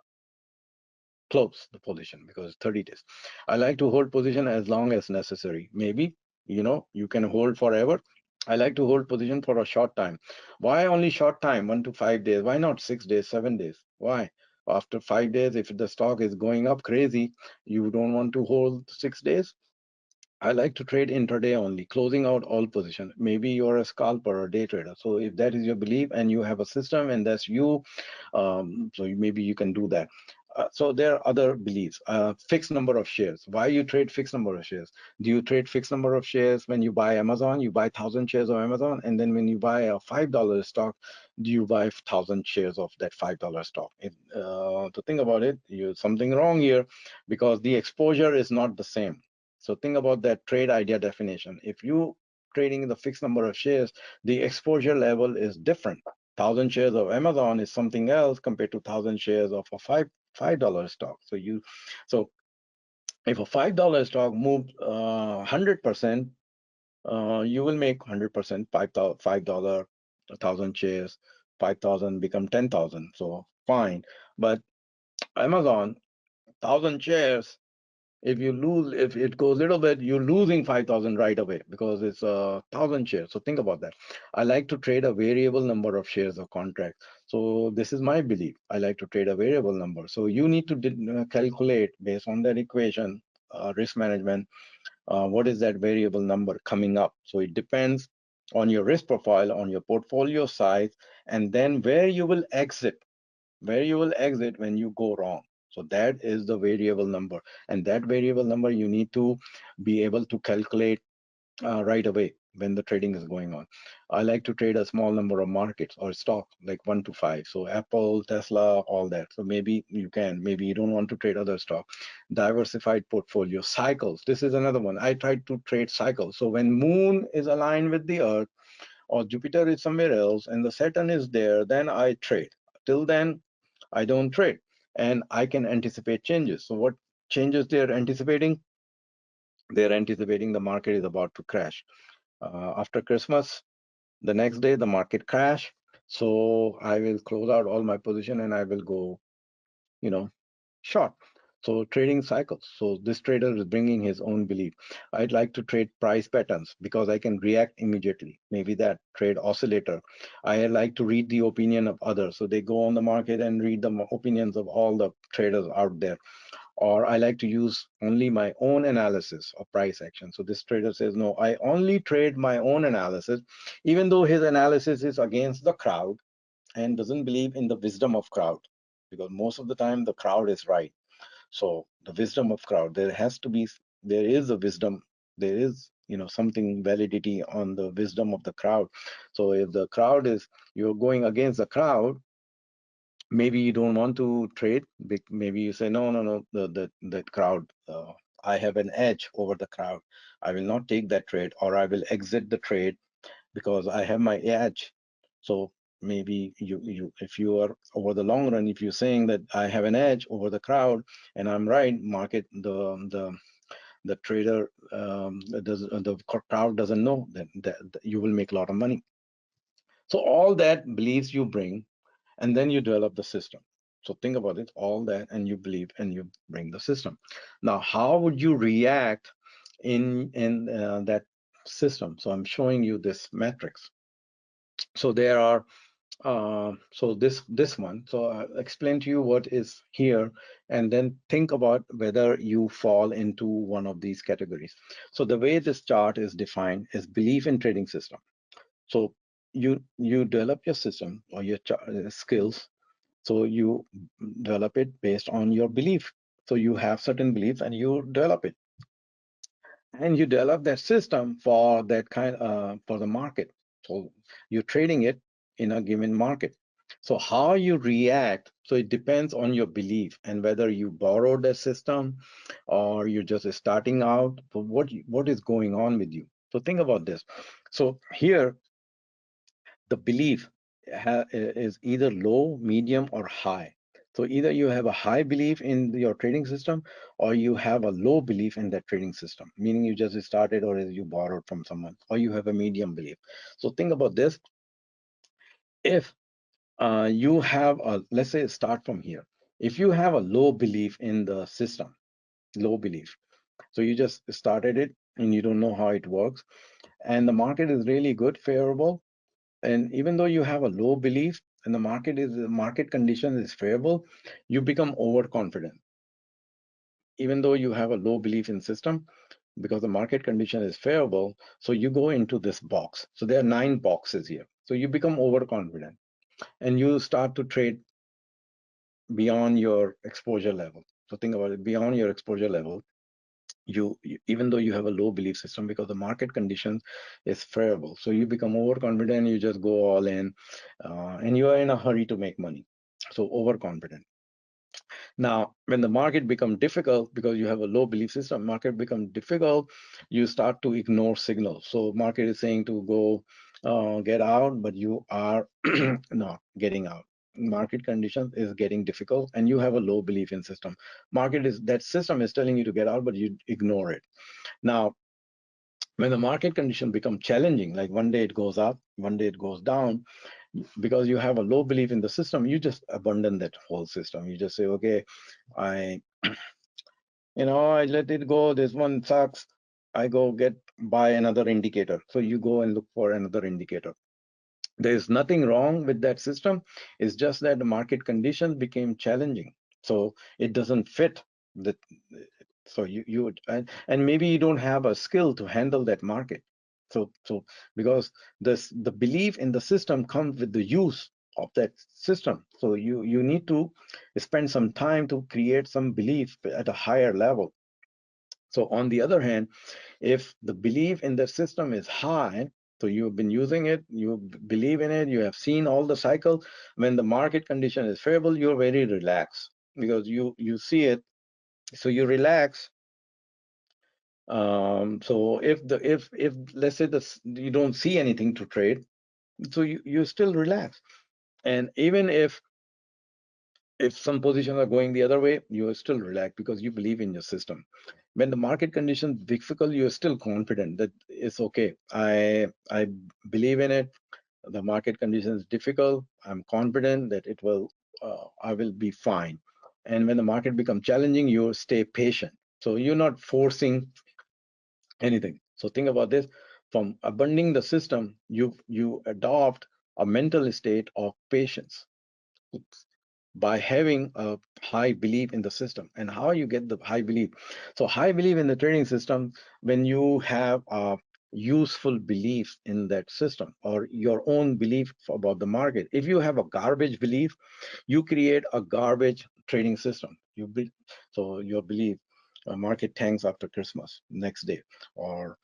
close the position because 30 days. I like to hold position as long as necessary. Maybe, you can hold forever. I like to hold position for a short time. Why only short time, 1 to 5 days? Why not 6 days, 7 days? Why? After 5 days, if the stock is going up crazy, you don't want to hold 6 days. I like to trade intraday only, closing out all position. Maybe you're a scalper or day trader. So if that is your belief and you have a system and that's you, so maybe you can do that. So there are other beliefs. Fixed number of shares. Why you trade fixed number of shares? Do you trade fixed number of shares when you buy Amazon? You buy 1,000 shares of Amazon, and then when you buy a $5 stock, do you buy 1,000 shares of that $5 stock? To think about it, you something wrong here, because the exposure is not the same. So think about that trade idea definition. If you trading the fixed number of shares, the exposure level is different. 1,000 shares of Amazon is something else compared to 1,000 shares of a $5 stock. So if a $5 stock moves 100%, you will make 100%, $5, 1,000 shares, 5,000 become 10,000. So fine. But Amazon, 1,000 shares, if you lose, if it goes a little bit, you're losing 5,000 right away because it's 1,000 shares. So think about that. I like to trade a variable number of shares of contract. So this is my belief. I like to trade a variable number. So you need to calculate based on that equation, risk management, what is that variable number coming up. So it depends on your risk profile, on your portfolio size, and then where you will exit when you go wrong. So that is the variable number, and that variable number you need to be able to calculate right away when the trading is going on. I like to trade a small number of markets or stock, like 1 to 5. So Apple, Tesla, all that. So maybe you don't want to trade other stock. Diversified portfolio cycles. This is another one. I try to trade cycles. So when moon is aligned with the earth, or Jupiter is somewhere else and the Saturn is there, then I trade. Till then, I don't trade, and I can anticipate changes. So what changes they're anticipating? They're anticipating the market is about to crash. After Christmas, the next day, the market crash. So I will close out all my position and I will go, you know, short. So trading cycles. So this trader is bringing his own belief. I'd like to trade price patterns because I can react immediately. Maybe that trade oscillator. I like to read the opinion of others. So they go on the market and read the opinions of all the traders out there. Or I like to use only my own analysis of price action. So this trader says, no, I only trade my own analysis, even though his analysis is against the crowd and doesn't believe in the wisdom of crowd, because most of the time the crowd is right. So the wisdom of crowd, there is a wisdom, there is, something validity on the wisdom of the crowd. So if the crowd is, you're going against the crowd, maybe you don't want to trade. Maybe you say, no, the crowd, I have an edge over the crowd. I will not take that trade, or I will exit the trade because I have my edge. So maybe if you are over the long run, if you're saying that I have an edge over the crowd and I'm right, market, the trader, the crowd doesn't know that you will make a lot of money. So all that beliefs you bring, and then you develop the system. So think about it, all that, and you believe, and you bring the system. Now, how would you react in that system? So I'm showing you this matrix. So there are so this one. So I'll explain to you what is here, and then think about whether you fall into one of these categories. So the way this chart is defined is belief in trading system. So you develop your system or your skills. So you develop it based on your belief. So you have certain beliefs and you develop it, and you develop that system for that kind for the market. So you're trading it in a given market. So how you react, so it depends on your belief and whether you borrowed the system or you're just starting out. So what is going on with you? So think about this. So here the belief is either low, medium, or high. So either you have a high belief in your trading system or you have a low belief in that trading system, meaning you just started or you borrowed from someone, or you have a medium belief. So think about this. If you have a, let's say start from here. If you have a low belief in the system, low belief, so you just started it and you don't know how it works, and the market is really good, favorable, and even though you have a low belief and the market condition is favorable, you become overconfident. Even though you have a low belief in system, because the market condition is favorable, so you go into this box. So there are 9 boxes here. So you become overconfident and you start to trade beyond your exposure level. So think about it, beyond your exposure level, even though you have a low belief system, because the market conditions is favorable, so you become overconfident, you just go all in, and you are in a hurry to make money. So overconfident. Now, when the market become difficult, because you have a low belief system, market become difficult, you start to ignore signals. So market is saying to go get out, but you are not getting out. Market conditions is getting difficult, and you have a low belief in system. Market is, that system is telling you to get out, but you ignore it. Now, when the market condition become challenging, like one day it goes up, one day it goes down, because you have a low belief in the system, you just abandon that whole system. You just say, okay, I I let it go. This one sucks. I go buy another indicator. So you go and look for another indicator. There's nothing wrong with that system. It's just that the market conditions became challenging. So it doesn't fit the, so you would, and maybe you don't have a skill to handle that market. So because the belief in the system comes with the use of that system. So you need to spend some time to create some belief at a higher level. So on the other hand, if the belief in the system is high, so you've been using it, you believe in it, you have seen all the cycle, when the market condition is favorable, you're very relaxed because you see it, so you relax. So if let's say this, you don't see anything to trade, so you still relax. And even if some positions are going the other way, you are still relaxed because you believe in your system. When the market conditions difficult, you are still confident that it's okay. I believe in it. The market conditions difficult. I'm confident that it will. I will be fine. And when the market becomes challenging, you stay patient. So you're not forcing anything. So think about this: from abandoning the system, you adopt a mental state of patience by having a high belief in the system. And how you get the high belief? So high belief in the trading system, when you have a useful belief in that system or your own belief about the market. If you have a garbage belief, you create a garbage trading system. So your belief, market tanks after Christmas next day, or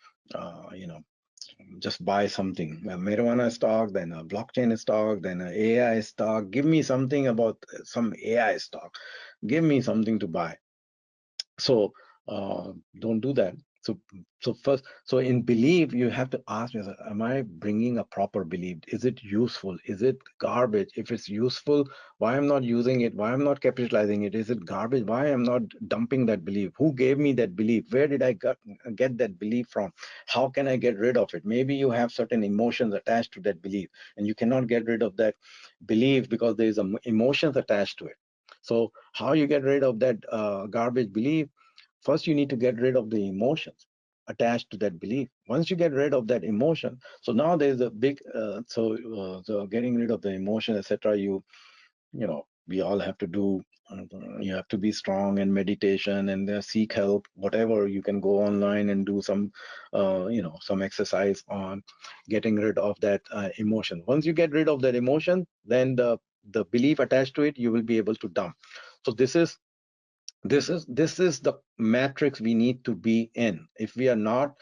just buy something, a marijuana stock, then a blockchain stock, then an AI stock. Give me something about some AI stock. Give me something to buy. So don't do that. So in belief, you have to ask yourself, am I bringing a proper belief? Is it useful? Is it garbage? If it's useful, why I'm not using it? Why I'm not capitalizing it? Is it garbage? Why I'm not dumping that belief? Who gave me that belief? Where did I get that belief from? How can I get rid of it? Maybe you have certain emotions attached to that belief, and you cannot get rid of that belief because there is emotions attached to it. So how you get rid of that garbage belief? First, you need to get rid of the emotions attached to that belief. Once you get rid of that emotion, so now there's a big, so getting rid of the emotion, etc. We all have to do. You have to be strong in meditation and seek help. Whatever, you can go online and do some exercise on getting rid of that emotion. Once you get rid of that emotion, then the belief attached to it, you will be able to dump. So this is the matrix we need to be in. If we are not,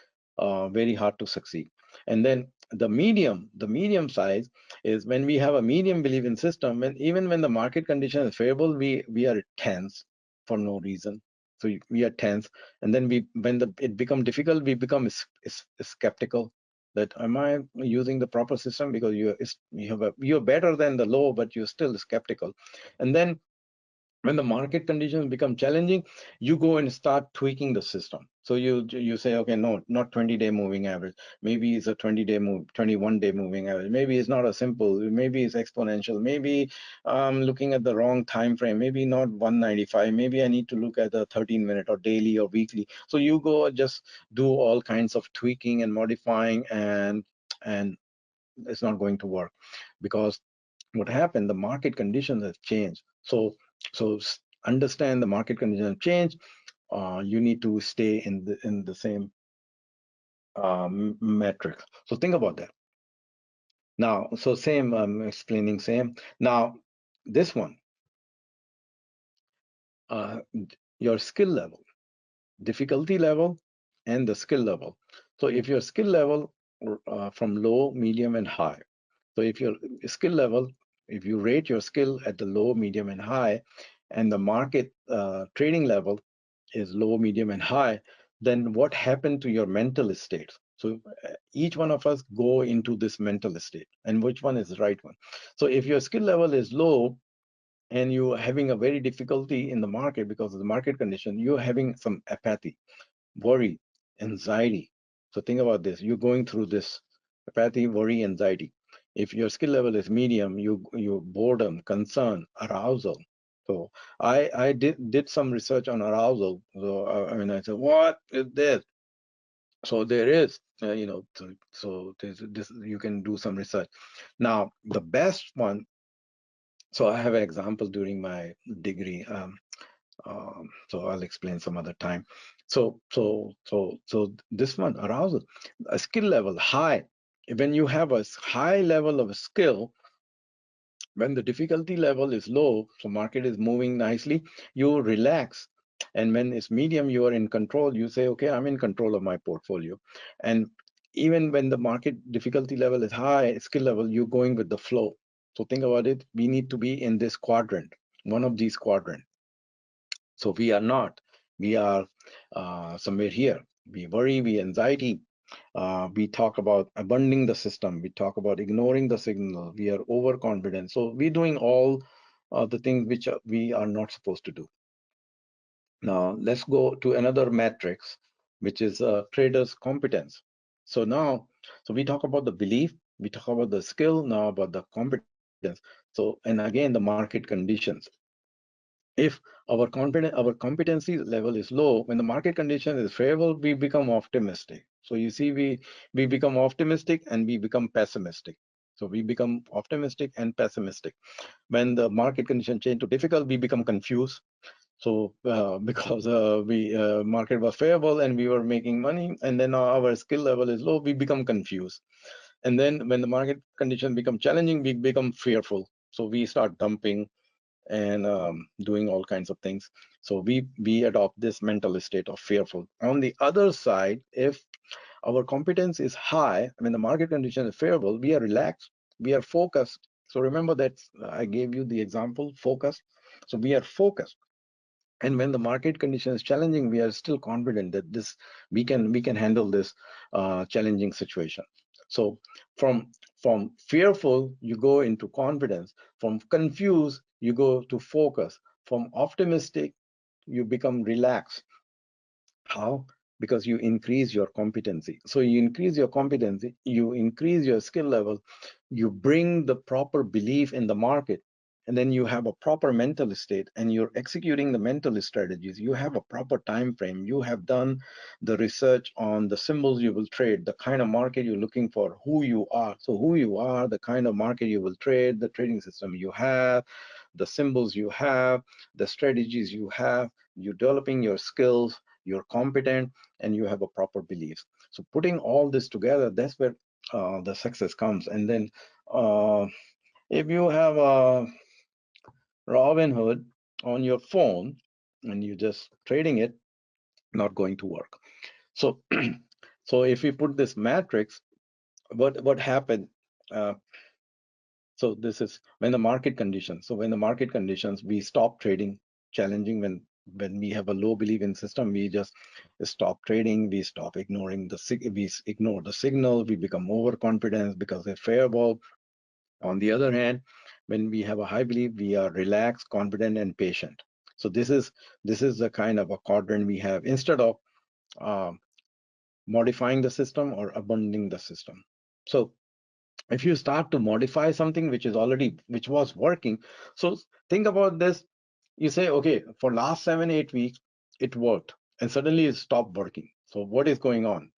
very hard to succeed. And then the medium size is when we have a medium belief in system, and even when the market condition is favorable, we are tense for no reason. So we are tense, and then it become difficult, we become skeptical that am I using the proper system, because you're better than the low, but you're still skeptical. And then when the market conditions become challenging, you go and start tweaking the system. So you say, okay, no, not 20-day moving average. Maybe it's a 20-day move, 21-day moving average. Maybe it's not a simple. Maybe it's exponential. Maybe I'm looking at the wrong time frame. Maybe not 195. Maybe I need to look at the 13-minute or daily or weekly. So you go just do all kinds of tweaking and modifying, and it's not going to work, because what happened, the market conditions have changed. So understand the market conditions change. You need to stay in the same metric. So think about that. Now, so same, explaining same. Now, this one, uh, your skill level, difficulty level, and the skill level. So if your skill level from low, medium, and high. So if your skill level, if you rate your skill at the low, medium, and high, and the market trading level is low, medium, and high, then what happened to your mental state? So each one of us go into this mental state, and which one is the right one? So if your skill level is low, and you're having a very difficulty in the market because of the market condition, you're having some apathy, worry, anxiety. So think about this. You're going through this apathy, worry, anxiety. If your skill level is medium, you boredom, concern, arousal. So I did some research on arousal. So I mean, I said, what is this? So there is, so there's this, you can do some research. Now, the best one, so I have an example during my degree. So I'll explain some other time. So this one, arousal, a skill level high. When you have a high level of skill, when the difficulty level is low, so market is moving nicely, you relax. And when it's medium, you are in control. You say, okay, I'm in control of my portfolio. And even when the market difficulty level is high, skill level, you're going with the flow. So think about it. We need to be in this quadrant, one of these quadrants. So we are not. We are somewhere here. We worry, we anxiety. We talk about abandoning the system. We talk about ignoring the signal. We are overconfident. So we're doing all the things which we are not supposed to do. Now let's go to another matrix, which is trader's competence. So now, so we talk about the belief, we talk about the skill, now about the competence. So, and again, the market conditions. If our competency level is low, when the market condition is favorable, we become optimistic. So you see, we become optimistic and we become pessimistic. So we become optimistic and pessimistic. When the market condition change to difficult, we become confused. So because we market was favorable and we were making money, and then our skill level is low, we become confused. And then when the market condition become challenging, we become fearful. So we start dumping and doing all kinds of things. So we adopt this mental state of fearful. On the other side, if our competence is high, when the market condition is favorable, we are relaxed, we are focused. So remember that I gave you the example, focus. So we are focused. And when the market condition is challenging, we are still confident that this we can handle this challenging situation. So from fearful, you go into confidence. From confused, you go to focus. From optimistic, you become relaxed. How? Because you increase your competency. So you increase your competency, you increase your skill level, you bring the proper belief in the market, and then you have a proper mental state, and you're executing the mental strategies. You have a proper time frame. You have done the research on the symbols you will trade, the kind of market you're looking for, who you are. So who you are, the kind of market you will trade, the trading system you have, the symbols you have, the strategies you have, you're developing your skills, you're competent, and you have a proper belief. So putting all this together, that's where the success comes. And then if you have a Robinhood on your phone and you just trading it, not going to work. So so if we put this matrix, what happened? Uh, so this is when the market conditions. So when the market conditions, we stop trading challenging. When we have a low belief in system, we just stop trading. We stop ignoring we ignore the signal. We become overconfident because they're favorable. On the other hand, when we have a high belief, we are relaxed, confident, and patient. So this is the kind of a quadrant we have instead of um, modifying the system or abandoning the system. So if you start to modify something which was working, so think about this. You say, okay, for last 7 8 weeks it worked, and suddenly it stopped working. So what is going on?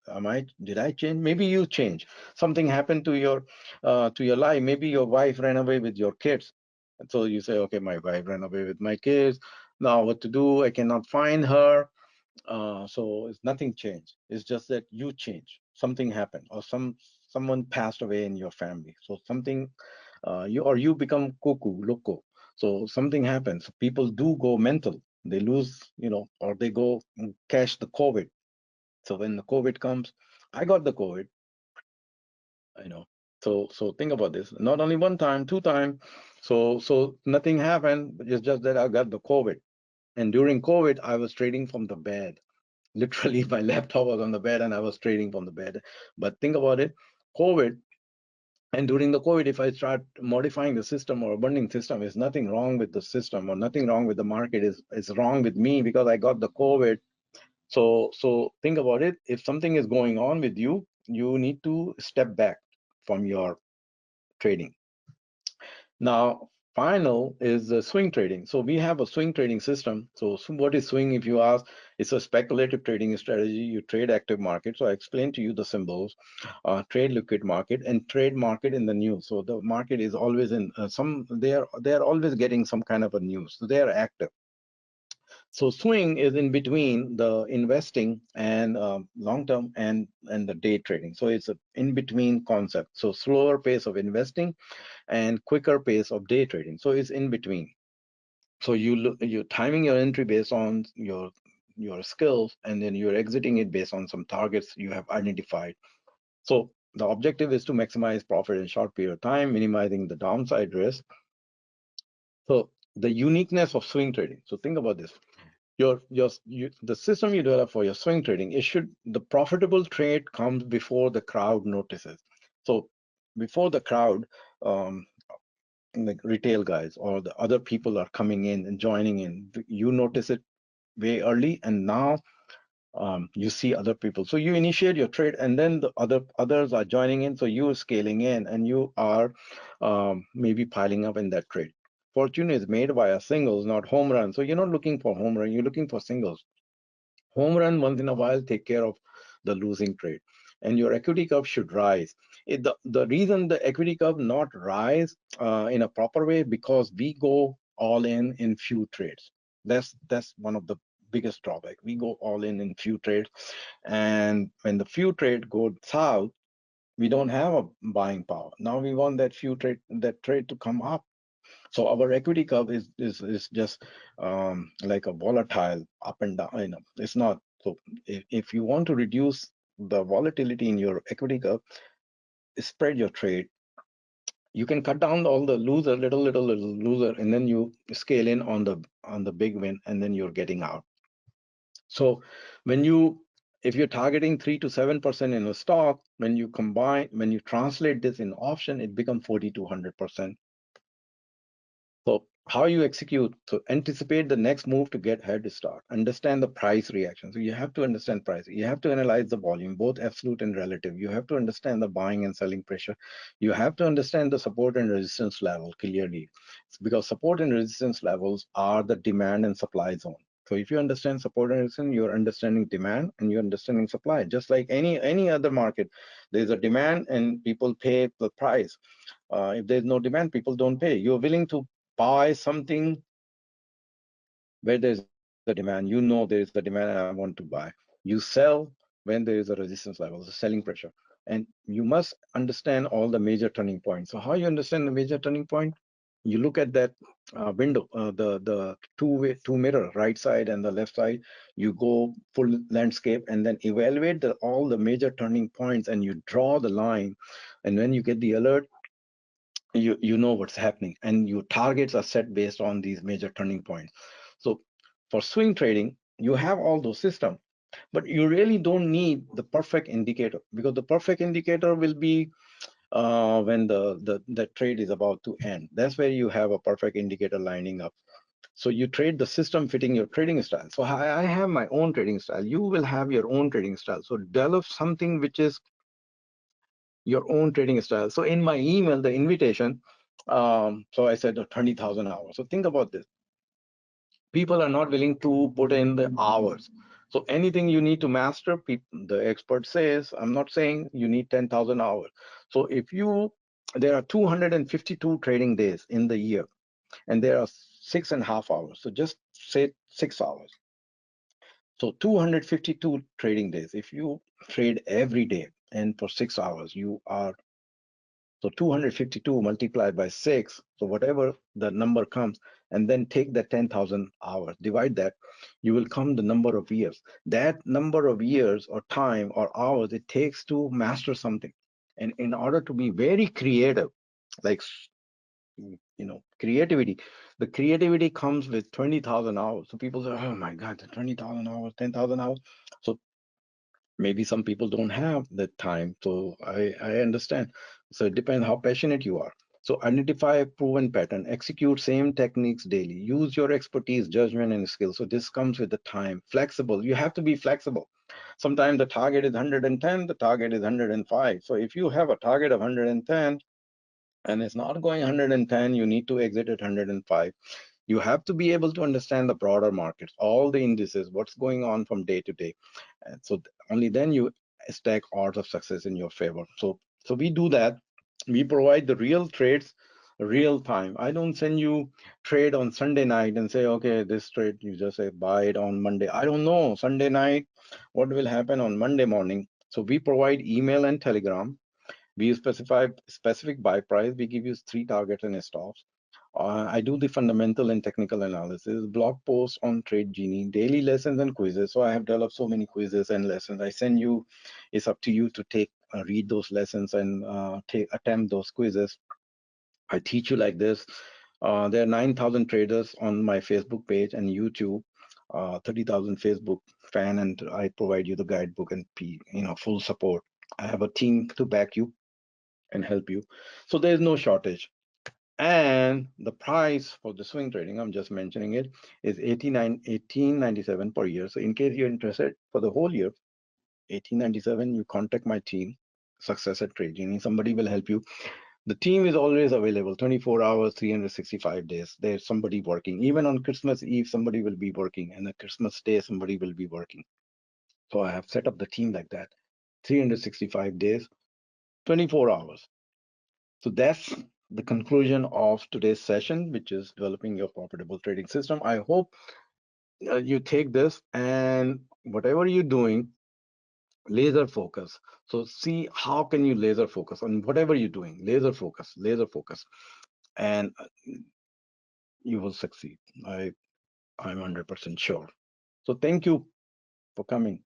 Did I change? Maybe you change. Something happened to your life. Maybe your wife ran away with your kids, and so you say, okay, my wife ran away with my kids. Now what to do? I cannot find her. So it's nothing changed. It's just that you change. Something happened, or someone passed away in your family. So something, you become cuckoo, loco. So something happens. People do go mental. They lose, or they go catch the COVID. So when the COVID comes, I got the COVID, you know. So think about this. Not only one time, two time. So nothing happened. It's just that I got the COVID. And during COVID, I was trading from the bed. Literally, my laptop was on the bed and I was trading from the bed. But think about it, COVID. And during the COVID, if I start modifying the system or burning system, there's nothing wrong with the system or nothing wrong with the market. Is wrong with me because I got the COVID. So think about it. If something is going on with you, you need to step back from your trading. Now, final is the swing trading. So we have a swing trading system. So what is swing, if you ask? It's a speculative trading strategy. You trade active market. So I explained to you the symbols, trade liquid market and trade market in the news. So the market is always in they are always getting some kind of a news. So they are active. So swing is in between the investing and long term and the day trading. So it's a in between concept. So slower pace of investing and quicker pace of day trading. So it's in between. So you're timing your entry based on your skills, and then you're exiting it based on some targets you have identified. So the objective is to maximize profit in short period of time, minimizing the downside risk. So the uniqueness of swing trading. So think about this. The system you develop for your swing trading, the profitable trade comes before the crowd notices. So before the crowd, um, like retail guys or the other people are coming in and joining in, you notice it way early, and now you see other people. So you initiate your trade, and then the others are joining in. So you are scaling in, and you are maybe piling up in that trade. Fortune is made by a singles, not home run. So you're not looking for home run, you're looking for singles. Home run once in a while take care of the losing trade, and your equity curve should rise. The reason the equity curve not rise in a proper way, because we go all in few trades. That's one of the biggest drawback. We go all in few trades, and when the few trade go south, we don't have a buying power. Now we want that trade to come up. So our equity curve is just like a volatile up and down. It's not. So if you want to reduce the volatility in your equity curve, spread your trade. You can cut down all the loser, little loser, and then you scale in on the big win, and then you're getting out. So if you're targeting 3 to 7% in a stock, when you translate this in option, it becomes 40 to 100%. So how you execute, so anticipate the next move to get head start, understand the price reaction. So you have to understand price. You have to analyze the volume, both absolute and relative. You have to understand the buying and selling pressure. You have to understand the support and resistance level clearly, because support and resistance levels are the demand and supply zone. So if you understand support and resistance, you're understanding demand and you're understanding supply. Just like any other market, there's a demand and people pay the price. If there's no demand, people don't pay. You're willing to buy something where there's a demand. You know there is a demand and I want to buy. You sell when there is a resistance level, the selling pressure. And you must understand all the major turning points. So how you understand the major turning point? You look at that window, the two mirror, right side and the left side. You go full landscape and then evaluate all the major turning points, and you draw the line. And when you get the alert, you know what's happening, and your targets are set based on these major turning points. So for swing trading, you have all those systems, but you really don't need the perfect indicator, because the perfect indicator will be when the trade is about to end. That's where you have a perfect indicator lining up. So you trade the system fitting your trading style. So I have my own trading style. You will have your own trading style. So develop something which is your own trading style. So in my email, the invitation, so I said 20,000 hours. So think about this. People are not willing to put in the hours. So anything you need to master, the expert says, I'm not saying you need 10,000 hours. So there are 252 trading days in the year, and there are 6.5 hours. So just say 6 hours. So 252 trading days. If you trade every day and for 6 hours, so 252 multiplied by 6, so whatever the number comes, and then take that 10,000 hours, divide that, you will come the number of years. That number of years or time or hours it takes to master something. And in order to be very creative, like creativity, the creativity comes with 20,000 hours. So people say, oh my God, the 20,000 hours, 10,000 hours. So maybe some people don't have the time, so I understand. So it depends how passionate you are. So identify a proven pattern, execute same techniques daily, use your expertise, judgment, and skill. So this comes with the time. Flexible, you have to be flexible. Sometimes the target is 110, the target is 105. So if you have a target of 110 and it's not going 110, you need to exit at 105. You have to be able to understand the broader markets, all the indices, what's going on from day to day. And so only then you stack odds of success in your favor. So we do that. We provide the real trades real time. I don't send you trade on Sunday night and say, okay, this trade, you just say buy it on Monday. I don't know Sunday night what will happen on Monday morning. So we provide email and telegram. We specify specific buy price. We give you 3 targets and stops. I do the fundamental and technical analysis, blog posts on Trade Genie, daily lessons and quizzes. So I have developed so many quizzes and lessons. I send you. It's up to you to take, read those lessons and attempt those quizzes. I teach you like this. There are 9,000 traders on my Facebook page and YouTube. 30,000 Facebook fan, and I provide you the guidebook and full support. I have a team to back you and help you. So there's no shortage. And the price for the swing trading, I'm just mentioning it, is 1897 per year. So in case you're interested for the whole year, 1897, you contact my team, Success at Trade Genie. Somebody will help you. The team is always available 24 hours, 365 days. There's somebody working. Even on Christmas Eve, somebody will be working. And on Christmas Day, somebody will be working. So I have set up the team like that. 365 days, 24 hours. So that's the conclusion of today's session, which is developing your profitable trading system. I hope you take this and whatever you're doing, laser focus. So see how can you laser focus on whatever you're doing, laser focus, and you will succeed. I'm 100% sure. So thank you for coming.